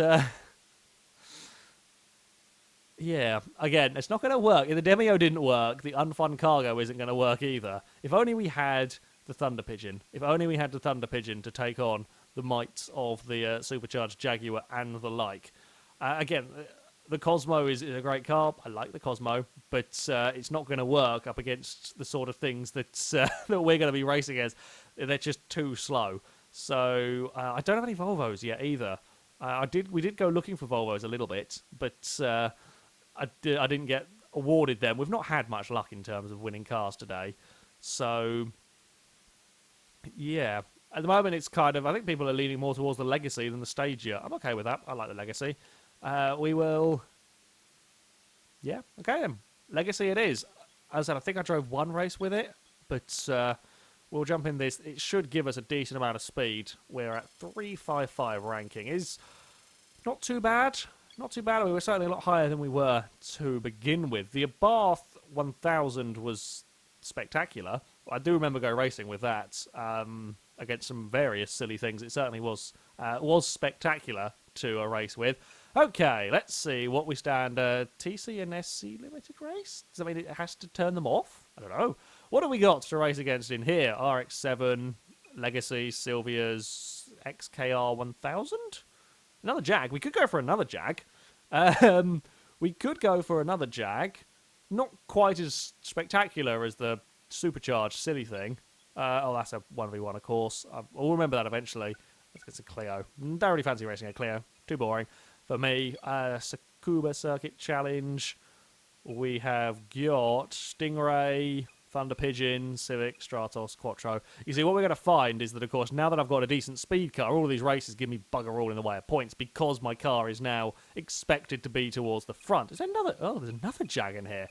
yeah, again, it's not going to work. If the Demio didn't work, the unfun cargo isn't going to work either. If only we had the Thunder Pigeon. If only we had the Thunder Pigeon to take on the might of the supercharged Jaguar and the like. Again, the Cosmo is a great car. I like the Cosmo, but it's not going to work up against the sort of things that that we're going to be racing as. They're just too slow. So I don't have any Volvos yet either. We did go looking for Volvos a little bit, but I didn't get awarded them. We've not had much luck in terms of winning cars today. So yeah, at the moment it's kind of, I think people are leaning more towards the Legacy than the Stagia. I'm okay with that. I like the Legacy. We will... Yeah, okay then. Legacy it is. As I said, I think I drove one race with it, but we'll jump in this. It should give us a decent amount of speed. We're at 355 ranking. Is not too bad. Not too bad. We were certainly a lot higher than we were to begin with. The Abarth 1000 was spectacular. I do remember go racing with that against some various silly things. It certainly was spectacular to race with. Okay, let's see what we stand. TC and SC limited race? Does that mean it has to turn them off? I don't know. What have we got to race against in here? RX-7, Legacy, Sylvia's XKR 1000? Another Jag. We could go for another Jag. We could go for another Jag. Not quite as spectacular as the supercharged silly thing. Oh, that's a 1v1, of course. I'll remember that eventually. Let's get to Clio. Don't really fancy racing a Clio. Too boring for me. Tsukuba Circuit Challenge. We have got Stingray, Thunder Pigeon, Civic, Stratos, Quattro. You see, what we're going to find is that, of course, now that I've got a decent speed car, all of these races give me bugger all in the way of points because my car is now expected to be towards the front. Is there another... Oh, there's another Jag in here.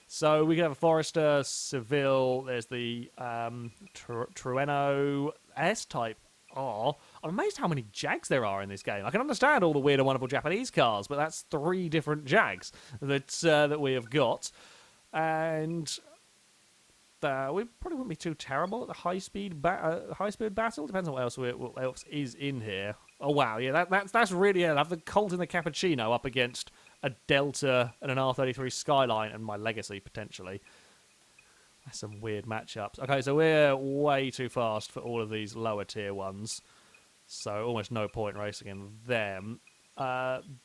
So we can have a Forester, Seville. There's the Trueno S-Type R. I'm amazed how many Jags there are in this game. I can understand all the weird and wonderful Japanese cars, but that's 3 different Jags that we have got. And we probably wouldn't be too terrible at the high-speed battle. Depends on what else is in here. Oh, wow. Yeah, that's really it. I have the Colt and the Cappuccino up against a Delta and an R33 Skyline and my Legacy, potentially. That's some weird matchups. Okay, so we're way too fast for all of these lower tier ones. So almost no point racing in them.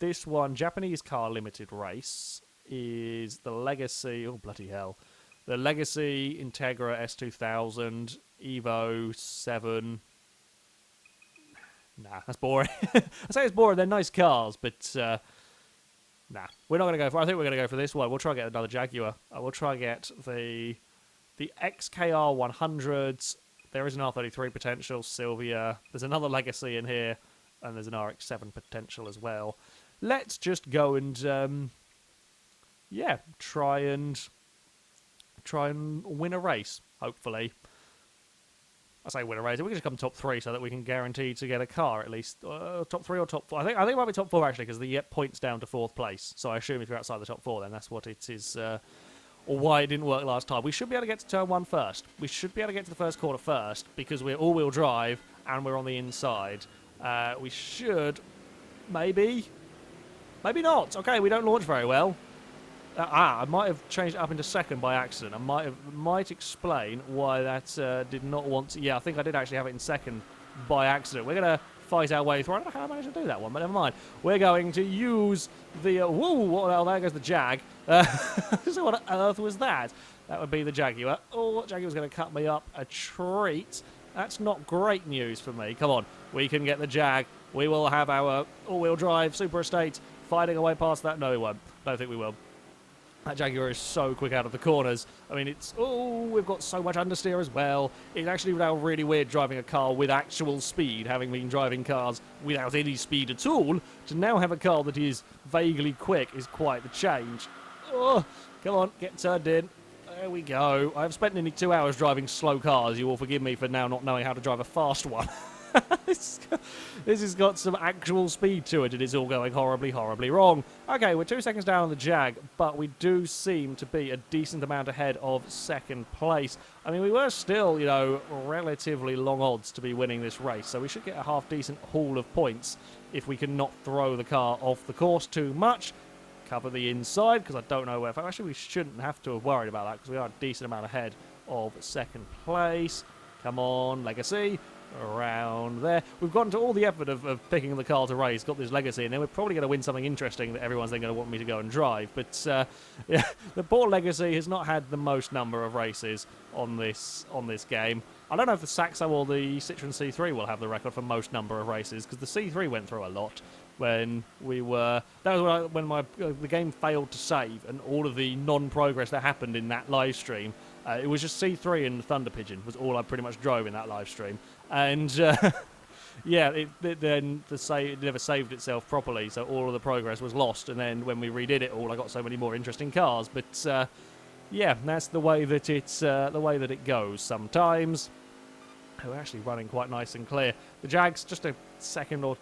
This one, Japanese car limited race, is the Legacy... Oh, bloody hell. The Legacy Integra S2000, Evo 7... Nah, that's boring. I say it's boring. They're nice cars, but... Nah, we're not going to go for... I think we're going to go for this one. We'll try and get another Jaguar. We'll try and get the XKR 100s. There is an R33 potential, Sylvia. There's another Legacy in here, and there's an RX-7 potential as well. Let's just go and, yeah, try and win a race, hopefully. I say win a race. We can just come top 3 so that we can guarantee to get a car at least. Top 3 or top 4. I think it might be top 4 actually because the points down to 4th place. So I assume if you're outside the top 4, then that's what it is. Or why it didn't work last time. We should be able to get to turn 1 first. We should be able to get to the first corner first because we're all-wheel drive and we're on the inside. We should, maybe not. Okay, we don't launch very well. I might have changed it up into second by accident. I might explain why that did not want to... Yeah, I think I did actually have it in second by accident. We're going to fight our way through. I don't know how I managed to do that one, but never mind. We're going to use the... whoa, what the hell? There goes the Jag. So what on earth was that? That would be the Jaguar. Oh, Jaguar's going to cut me up a treat. That's not great news for me. Come on, we can get the Jag. We will have our all-wheel drive super estate fighting our way past that? No, we won't. Don't think we will. That Jaguar is so quick out of the corners. I mean, we've got so much understeer as well. It's actually now really weird driving a car with actual speed, having been driving cars without any speed at all. To now have a car that is vaguely quick is quite the change. Oh, come on, get turned in. There we go. I've spent nearly 2 hours driving slow cars. You will forgive me for now not knowing how to drive a fast one. This has got some actual speed to it. It is all going horribly, horribly wrong. Okay, we're 2 seconds down on the Jag, but we do seem to be a decent amount ahead of second place. I mean, we were still, you know, relatively long odds to be winning this race, so we should get a half-decent haul of points if we can not throw the car off the course too much. Cover the inside, because I don't know where... Actually, we shouldn't have to have worried about that, because we are a decent amount ahead of second place. Come on, Legacy. Around there. We've gone to all the effort of picking the car to race, got this Legacy, and then we're probably going to win something interesting that everyone's then going to want me to go and drive. But yeah, the poor Legacy has not had the most number of races on this game. I don't know if the Saxo or the Citroen C3 will have the record for most number of races, because the C3 went through a lot when we were... That was when the game failed to save, and all of the non-progress that happened in that live stream. It was just C3 and Thunder Pigeon was all I pretty much drove in that live stream. And, yeah, it never saved itself properly, so all of the progress was lost. And then when we redid it all, I got so many more interesting cars. But, yeah, that's the way that it goes sometimes. We're actually running quite nice and clear. The Jag's just a second or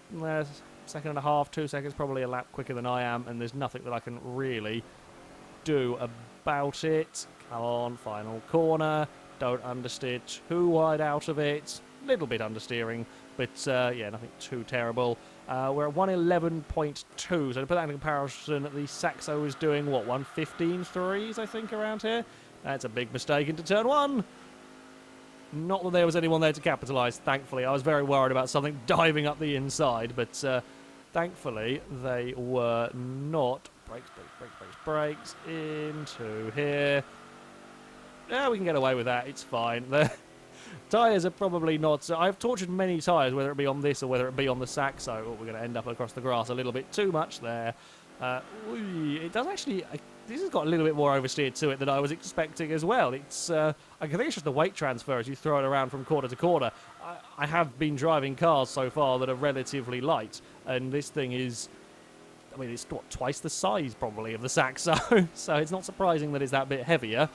second and a half, 2 seconds, probably a lap quicker than I am, and there's nothing that I can really do about it. Come on, final corner. Don't understeer too wide out of it. Little bit understeering, but yeah, nothing too terrible. We're at 111.2, so to put that in comparison, the Saxo is doing, what, 115.3s, I think, around here? That's a big mistake into turn one. Not that there was anyone there to capitalise, thankfully. I was very worried about something diving up the inside, but thankfully they were not. Brakes into here. Yeah, we can get away with that. It's fine. The tyres are probably not... I've tortured many tyres, whether it be on this or whether it be on the Saxo. Oh, we're going to end up across the grass a little bit too much there. It does actually... This has got a little bit more oversteered to it than I was expecting as well. It's... I think it's just the weight transfer as you throw it around from corner to corner. I have been driving cars so far that are relatively light, and this thing is... I mean, it's what, twice the size, probably, of the Saxo, so it's not surprising that it's that bit heavier.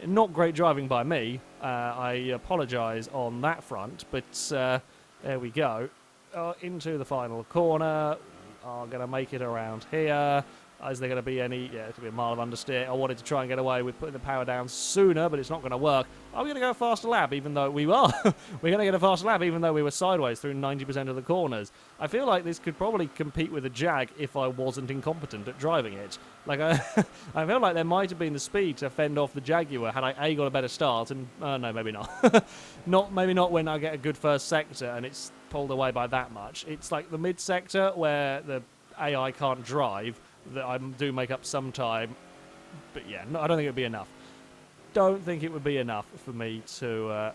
Not great driving by me. I apologise on that front, but there we go. Into the final corner. We are going to make it around here. Is there going to be any... Yeah, it's going to be a mile of understeer. I wanted to try and get away with putting the power down sooner, but it's not going to work. Are we going to go a faster lap, even though we are? We're going to get a faster lap, even though we were sideways through 90% of the corners. I feel like this could probably compete with a Jag if I wasn't incompetent at driving it. Like, I feel like there might have been the speed to fend off the Jaguar had I A, got a better start, and... no, maybe not. Maybe not when I get a good first sector and it's pulled away by that much. It's like the mid-sector where the AI can't drive, that I do make up some time, but yeah, no, I don't think it would be enough. Don't think it would be enough for me to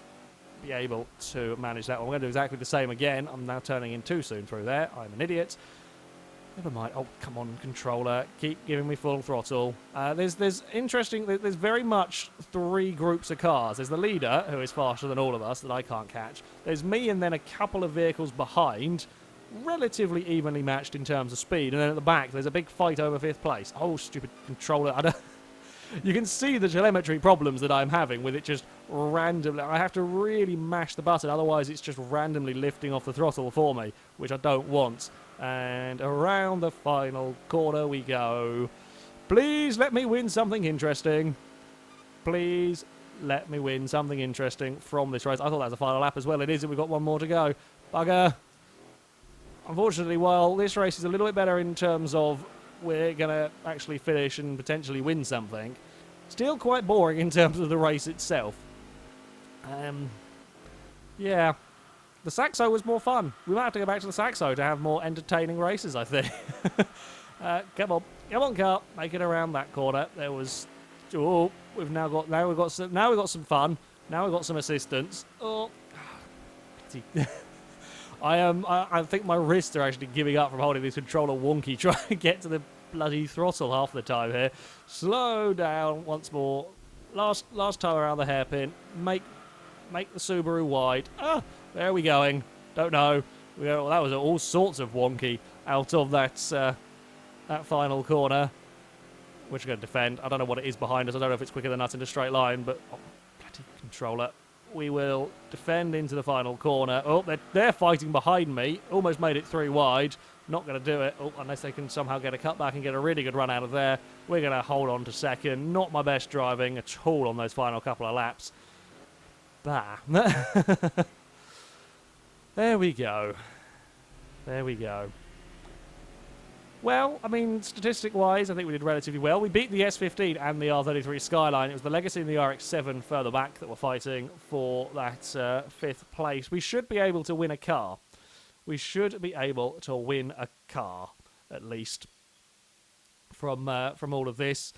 be able to manage that one. I'm going to do exactly the same again. I'm now turning in too soon through there. I'm an idiot. Never mind. Oh, come on, controller. Keep giving me full throttle. There's very much three groups of cars. There's the leader, who is faster than all of us, that I can't catch. There's me and then a couple of vehicles behind, relatively evenly matched in terms of speed. And then at the back, there's a big fight over fifth place. Oh, stupid controller. You can see the telemetry problems that I'm having with it just randomly. I have to really mash the button, otherwise it's just randomly lifting off the throttle for me, which I don't want. And around the final corner we go. Please let me win something interesting. Please let me win something interesting from this race. I thought that was a final lap as well. It is, and we've got one more to go. Bugger. Unfortunately, while this race is a little bit better in terms of we're going to actually finish and potentially win something, still quite boring in terms of the race itself. Yeah. The Saxo was more fun. We might have to go back to the Saxo to have more entertaining races, I think. Come on, car, make it around that corner. There was, now we've got some fun. Now we've got some assistance. Oh, I think my wrists are actually giving up from holding this controller wonky, trying to get to the bloody throttle half the time here. Slow down once more. Last time around the hairpin. Make the Subaru wide. Ah, where are we going? Don't know. Well, that was all sorts of wonky out of that final corner, which we're going to defend. I don't know what it is behind us. I don't know if it's quicker than us in a straight line, but bloody controller. We will defend into the final corner. Oh, they're fighting behind me. Almost made it 3 wide. Not going to do it. Oh, unless they can somehow get a cutback and get a really good run out of there. We're going to hold on to second. Not my best driving at all on those final couple of laps. Bah. There we go. There we go. Well, I mean, statistic-wise, I think we did relatively well. We beat the S15 and the R33 Skyline. It was the Legacy and the RX-7 further back that were fighting for that 5th place. We should be able to win a car. We should be able to win a car, at least, from all of this.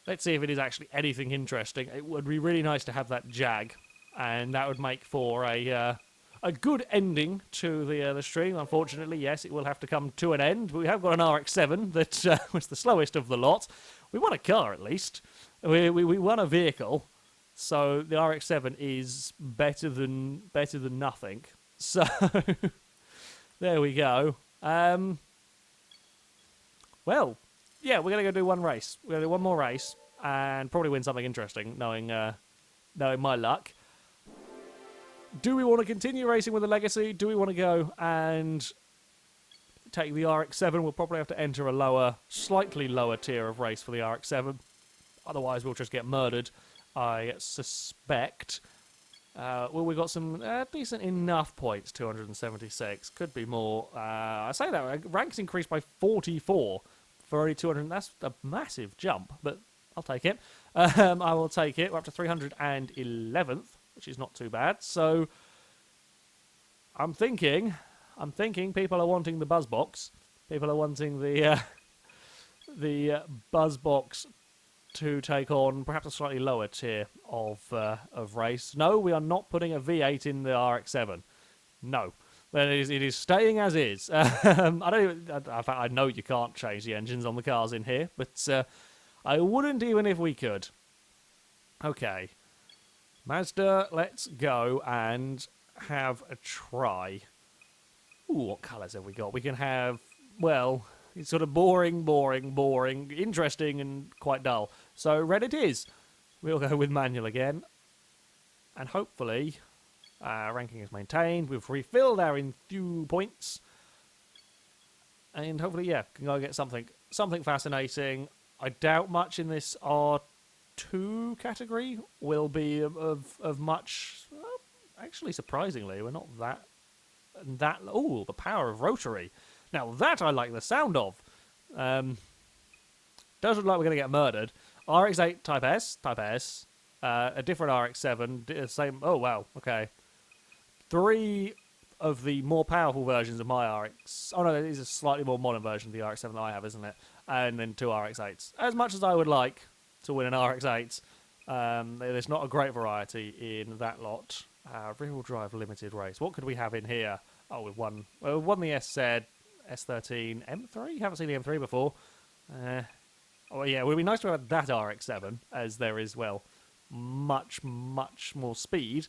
Let's see if it is actually anything interesting. It would be really nice to have that Jag, and that would make for a good ending to the stream. Unfortunately, yes, it will have to come to an end. But we have got an RX-7 that was the slowest of the lot. We won a car, at least. We won a vehicle, so the RX-7 is better than nothing. So there we go. Well, yeah, we're gonna go do one race. We're gonna do one more race and probably win something interesting, knowing my luck. Do we want to continue racing with the Legacy? Do we want to go and take the RX-7? We'll probably have to enter a slightly lower tier of race for the RX-7. Otherwise, we'll just get murdered, I suspect. Well, we got some decent enough points, 276. Could be more. I say that, ranks increased by 44 for only 200. That's a massive jump, but I'll take it. I will take it. We're up to 311th. Which is not too bad. So I'm thinking people are wanting the buzz box. People are wanting the buzz box to take on perhaps a slightly lower tier of race. No, we are not putting a V8 in the RX-7. No, it is staying as is. I know you can't change the engines on the cars in here, but I wouldn't even if we could. Okay. Mazda, let's go and have a try. Ooh, what colours have we got? We can have, well, it's sort of boring, interesting and quite dull. So red it is. We'll go with manual again. And hopefully, ranking is maintained. We've refilled our Enthusia points. And hopefully, yeah, can go get something fascinating. I doubt much in this R2 category will be of much. Well, actually, surprisingly, we're not that. Oh, the power of rotary. Now that I like the sound of. Does look like we're going to get murdered. RX-8 Type S, a different RX-7, same. Oh wow, okay. 3 of the more powerful versions of my RX. Oh no, it is a slightly more modern version of the RX-7 that I have, isn't it? And then 2 RX-8s. As much as I would like to win an RX-8, there's not a great variety in that lot. Rear-wheel drive limited race. What could we have in here? Oh, we've won the S13 M3. Haven't seen the M3 before. Oh yeah, it would be nice to have that RX-7, as there is, well, much more speed.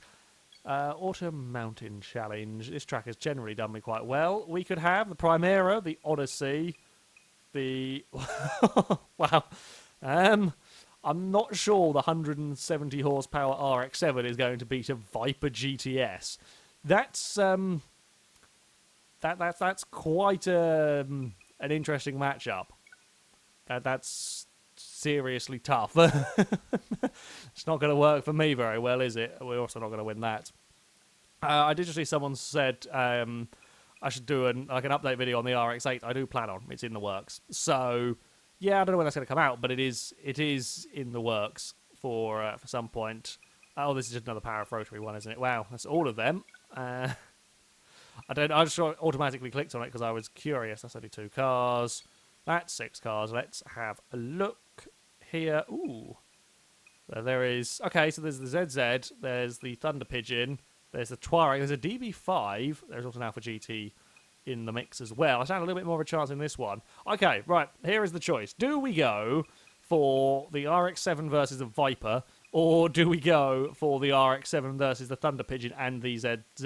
Autumn Mountain Challenge. This track has generally done me quite well. We could have the Primera, the Odyssey, the wow. I'm not sure the 170 horsepower RX-7 is going to beat a Viper GTS. That's quite an interesting matchup. That's seriously tough. It's not going to work for me very well, is it? We're also not going to win that. I did just see someone said I should do an update video on the RX-8. I do plan on. It's in the works. So yeah, I don't know when that's going to come out, but it is in the works for some point. Oh, this is just another power of rotary one, isn't it? Wow, that's all of them. I just automatically clicked on it because I was curious. That's only 2 cars. That's 6 cars. Let's have a look here. Ooh. There is. Okay, so there's the ZZ. There's the Thunder Pigeon. There's the Touareg. There's a DB5. There's also an Alpha GT in the mix as well. I stand a little bit more of a chance in this one. Okay, right. Here is the choice. Do we go for the RX-7 versus the Viper, or do we go for the RX-7 versus the Thunder Pigeon and the ZZ?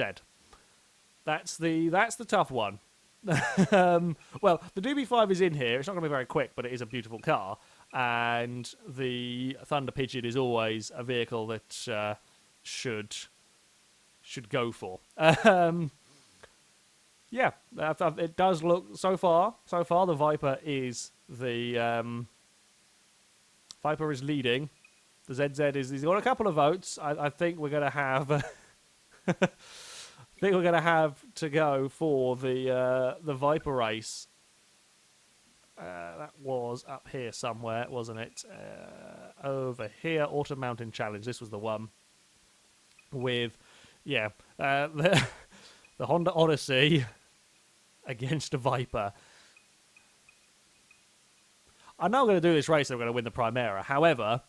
That's the tough one. Well, the DB5 is in here. It's not going to be very quick, but it is a beautiful car. And the Thunder Pigeon is always a vehicle that should go for. Yeah, it does look so far. The Viper is Viper is leading. The ZZ he's got a couple of votes. I think we're going to have. I think we're going to have to go for the Viper race. That was up here somewhere, wasn't it? Over here, Autumn Mountain Challenge. This was the one with, yeah, the Honda Odyssey against a Viper. I know I'm going to do this race and I'm going to win the Primera. However,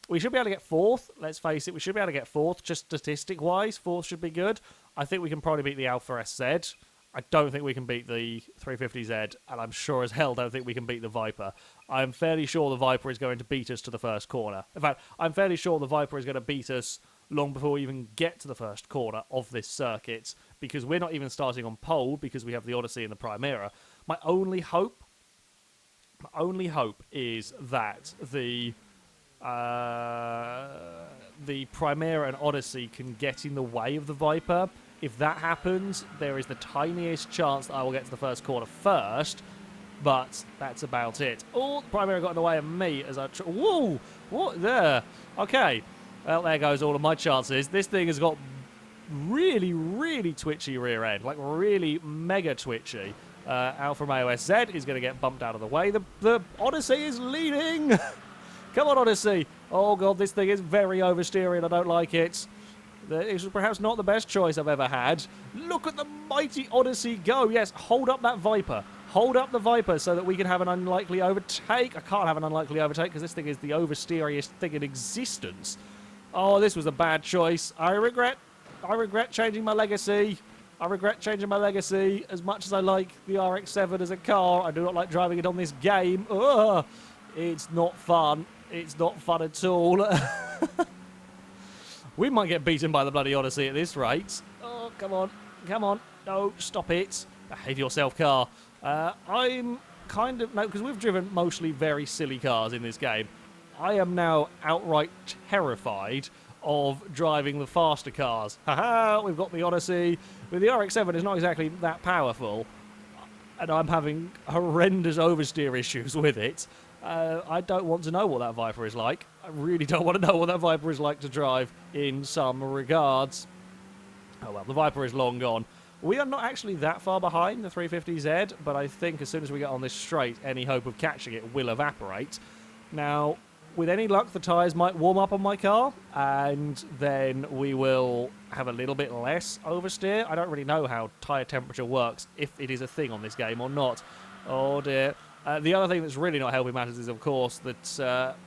we should be able to get fourth. Let's face it, we should be able to get fourth, just statistic-wise. Fourth should be good. I think we can probably beat the Alpha SZ. I don't think we can beat the 350Z, and I'm sure as hell don't think we can beat the Viper. I'm fairly sure the Viper is going to beat us to the first corner. In fact, I'm fairly sure the Viper is going to beat us long before we even get to the first corner of this circuit, because we're not even starting on pole because we have the Odyssey and the Primera. My only hope is that the Primera and Odyssey can get in the way of the Viper. If that happens, there is the tiniest chance that I will get to the first corner first, but that's about it. Oh, the Primera got in the way of me as I... Whoa! What there? Okay. Well, there goes all of my chances. This thing has got really, really twitchy rear end, like really mega twitchy. Alfa Romeo SZ is going to get bumped out of the way. The Odyssey is leading! Come on, Odyssey! Oh, God, this thing is very oversteering. I don't like it. It's perhaps not the best choice I've ever had. Look at the mighty Odyssey go. Yes, hold up that Viper. Hold up the Viper so that we can have an unlikely overtake. I can't have an unlikely overtake because this thing is the oversteeriest thing in existence. Oh, this was a bad choice. I regret changing my legacy. I regret changing my legacy. As much as I like the RX-7 as a car, I do not like driving it on this game. Ugh, it's not fun. It's not fun at all. We might get beaten by the bloody Odyssey at this rate. Oh, come on. Come on. No, stop it. Behave yourself, car. I'm kind of... No, because we've driven mostly very silly cars in this game. I am now outright terrified of driving the faster cars. Haha, we've got the Odyssey. With the RX-7, it's not exactly that powerful. And I'm having horrendous oversteer issues with it. I don't want to know what that Viper is like. I really don't want to know what that Viper is like to drive in some regards. Oh well, the Viper is long gone. We are not actually that far behind the 350Z, but I think as soon as we get on this straight, any hope of catching it will evaporate. Now, with any luck, the tyres might warm up on my car, and then we will have a little bit less oversteer. I don't really know how tyre temperature works, if it is a thing on this game or not. Oh dear. The other thing that's really not helping matters is, of course, that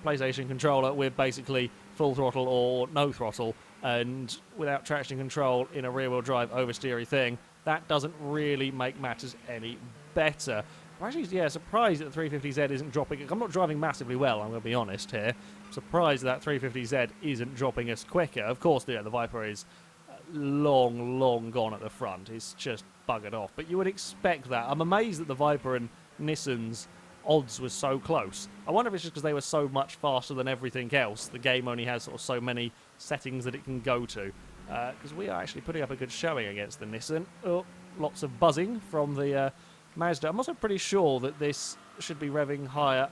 PlayStation controller with basically full throttle or no throttle, and without traction control in a rear-wheel drive oversteery thing, that doesn't really make matters any better. I'm actually, yeah, surprised that the 350Z isn't dropping. I'm not driving massively well, I'm going to be honest here. I'm surprised that 350Z isn't dropping us quicker. Of course, the Viper is long gone at the front. It's just buggered off. But you would expect that. I'm amazed that the Viper and Nissan's odds were so close. I wonder if it's just because they were so much faster than everything else. The game only has sort of so many settings that it can go to. Because we are actually putting up a good showing against the Nissan. Oh, lots of buzzing from the Mazda. I'm also pretty sure that this should be revving higher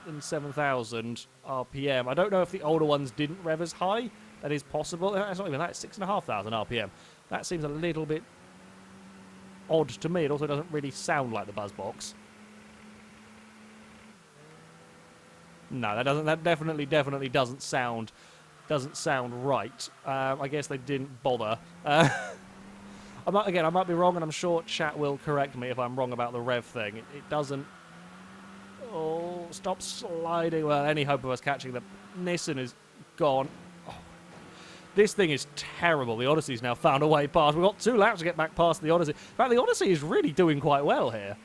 than 7,000 RPM. I don't know if the older ones didn't rev as high. That is possible. It's not even that. It's 6,500 RPM. That seems a little bit odd to me. It also doesn't really sound like the Buzzbox. No, that doesn't. That definitely doesn't sound right. I guess they didn't bother. I might be wrong, and I'm sure chat will correct me if I'm wrong about the rev thing. It doesn't... Oh, stop sliding. Well, any hope of us catching the Nissan is gone. Oh. This thing is terrible. The Odyssey's now found a way past. We've got 2 laps to get back past the Odyssey. In fact, the Odyssey is really doing quite well here.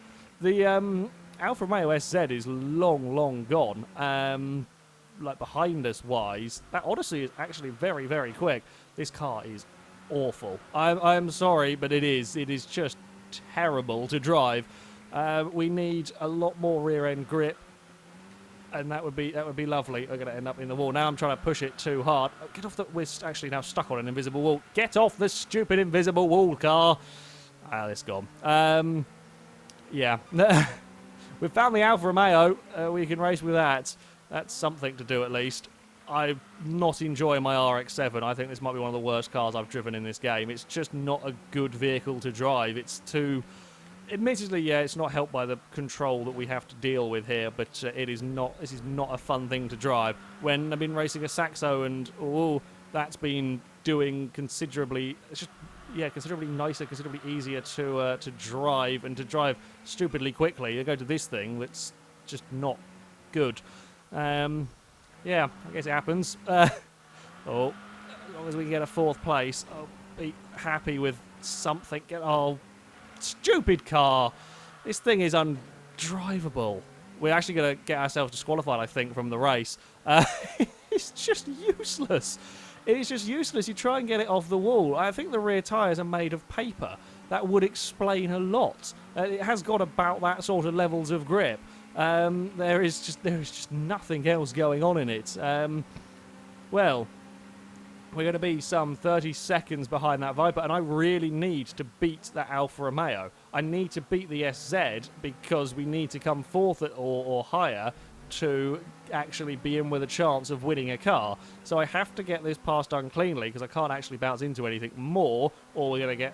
The Alfa Romeo SZ is long gone. Like behind us wise, that Odyssey is actually very, very quick. This car is awful. I'm sorry, but it is just terrible to drive. We need a lot more rear end grip, and that would be lovely. We're going to end up in the wall. Now I'm trying to push it too hard. Get off the... We're actually now stuck on an invisible wall. Get off the stupid invisible wall, car. Ah, it's gone. Yeah. We've found the Alfa Romeo. We can race with that. That's something to do at least. I'm not enjoying my RX-7. I think this might be one of the worst cars I've driven in this game. It's just not a good vehicle to drive. It's too... Admittedly, yeah, it's not helped by the control that we have to deal with here, but it is not. This is not a fun thing to drive. When I've been racing a Saxo, and that's been doing considerably. It's just considerably nicer, considerably easier to drive, and to drive stupidly quickly. You go to this thing that's just not good. Yeah, I guess it happens. As long as we can get a 4th place, I'll be happy with something. Stupid car. This thing is undrivable. We're actually going to get ourselves disqualified, I think, from the race. It's just useless. It is just useless. You try and get it off the wall. I think the rear tyres are made of paper. That would explain a lot. It has got about that sort of levels of grip. There is just nothing else going on in it. Well, we're going to be some 30 seconds behind that Viper, and I really need to beat that Alfa Romeo. I need to beat the SZ because we need to come 4th or higher to actually be in with a chance of winning a car. So I have to get this pass done cleanly because I can't actually bounce into anything more, or we're going to get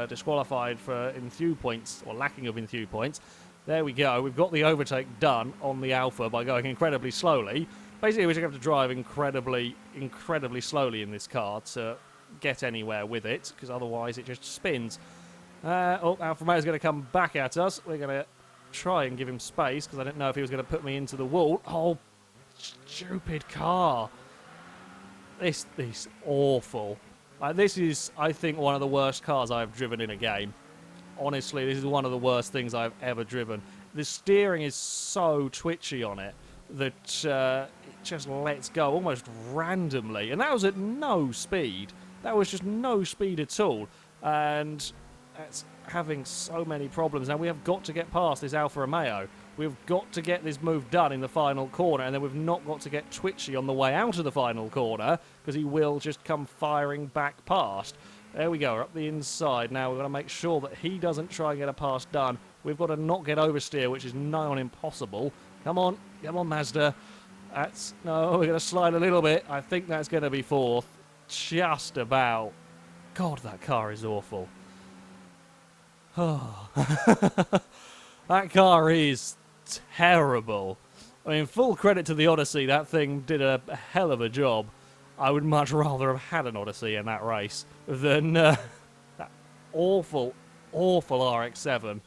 disqualified for Enthu points, or lacking of Enthu points. There we go. We've got the overtake done on the Alfa by going incredibly slowly. Basically, we're just going to have to drive incredibly slowly in this car to get anywhere with it, because otherwise it just spins. Alfa Romeo's going to come back at us. We're going to try and give him space, because I didn't know if he was going to put me into the wall. Oh, stupid car. This is awful. This is, I think, one of the worst cars I've driven in a game. Honestly, this is one of the worst things I've ever driven. The steering is so twitchy on it that it just lets go almost randomly. And that was at no speed. That was just no speed at all. And that's having so many problems. Now, we have got to get past this Alfa Romeo. We've got to get this move done in the final corner, and then we've not got to get twitchy on the way out of the final corner, because he will just come firing back past. There we go, we're up the inside. Now we've got to make sure that he doesn't try and get a pass done. We've got to not get oversteer, which is nigh on impossible. Come on, Mazda. No, we're going to slide a little bit. I think that's going to be 4th. Just about. God, that car is awful. Oh. That car is terrible. I mean, full credit to the Odyssey. That thing did a hell of a job. I would much rather have had an Odyssey in that race than that awful RX-7.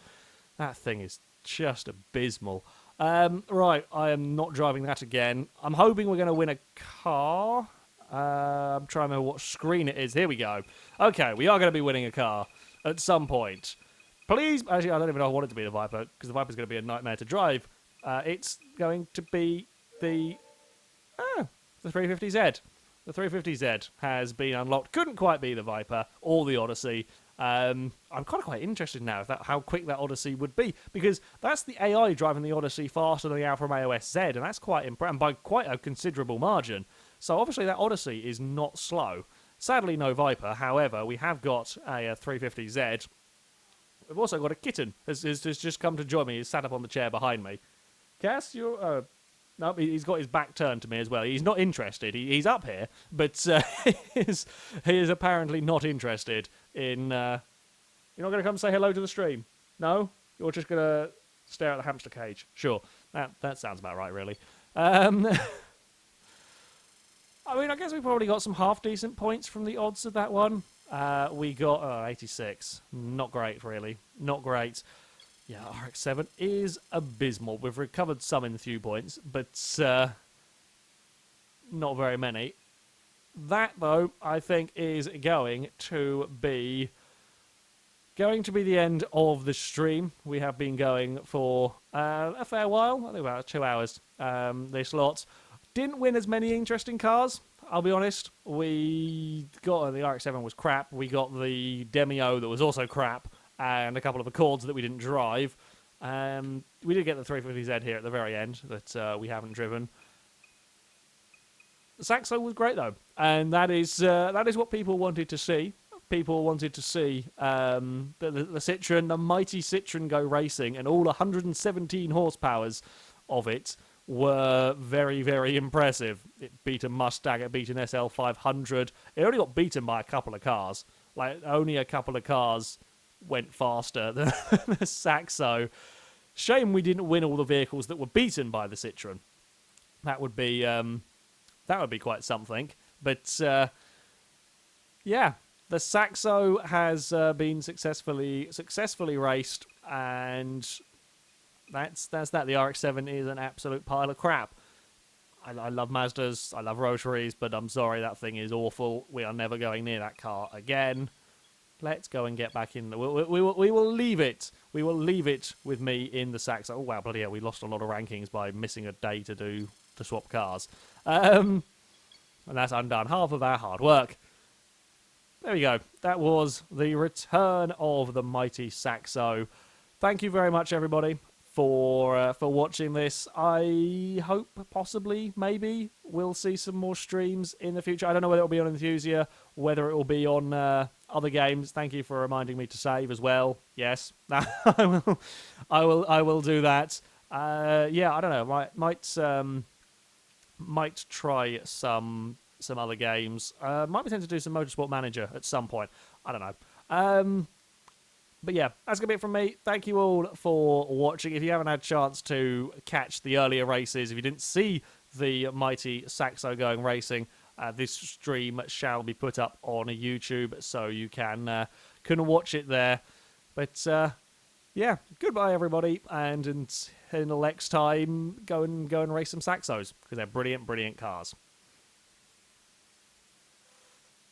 That thing is just abysmal. Right, I am not driving that again. I'm hoping we're going to win a car. I'm trying to remember what screen it is. Here we go. Okay, we are going to be winning a car at some point. Please, actually, I don't even know if I want it to be the Viper, because the Viper's going to be a nightmare to drive. It's going to be the 350Z. The 350Z has been unlocked. Couldn't quite be the Viper or the Odyssey. I'm kind of quite interested now how quick that Odyssey would be, because that's the AI driving the Odyssey faster than the Alfa Romeo SZ, and that's quite impressive, by quite a considerable margin. So obviously that Odyssey is not slow. Sadly, no Viper. However, we have got a 350Z. We've also got a kitten has just come to join me. He's sat up on the chair behind me. Cass, you're... No, he's got his back turned to me as well. He's not interested. He's up here, but he is apparently not interested in... You're not going to come say hello to the stream? No? You're just going to stare at the hamster cage? Sure. That sounds about right, really. I mean, I guess we probably got some half-decent points from the odds of that one. We got 86. Not great, really. Not great. Yeah, RX-7 is abysmal. We've recovered some in the few points, but not very many. that, though, I think is going to be the end of the stream. We have been going for a fair while, I think about 2 hours this lot. Didn't win as many interesting cars, I'll be honest. We got the RX-7 was crap. We got the Demio that was also crap, and a couple of Accords that we didn't drive. We did get the 350Z here at the very end that we haven't driven. The Saxo was great though, and that is what people wanted to see. People wanted to see the Citroen, the mighty Citroen go racing, and all 117 horsepowers of it were very, very impressive. It beat a Mustang, it beat an SL500. It only got beaten by a couple of cars. Like, only a couple of cars went faster than the Saxo. Shame we didn't win all the vehicles that were beaten by the Citroen. That would be quite something. But yeah, the Saxo has been successfully raced, and that's that. The RX-7 is an absolute pile of crap. I love Mazdas, I love Rotaries, but I'm sorry, that thing is awful. We are never going near that car again. Let's go and get back in. We will leave it. We will leave it with me in the Saxo. Oh wow, bloody hell, we lost a lot of rankings by missing a day to swap cars. And that's undone half of our hard work. There we go. That was the return of the mighty Saxo. Thank you very much, everybody, for watching this. I hope, possibly, maybe, we'll see some more streams in the future. I don't know whether it'll be on Enthusia, whether it will be on other games. Thank you for reminding me to save as well. Yes, I will do that. Yeah, I don't know. Might try some other games. Might be tempted to do some Motorsport Manager at some point. I don't know. But yeah, that's going to be it from me. Thank you all for watching. If you haven't had a chance to catch the earlier races, if you didn't see the mighty Saxo going racing, this stream shall be put up on YouTube, so you can watch it there. But yeah, goodbye everybody, and until next time, go and race some Saxos, because they're brilliant, brilliant cars.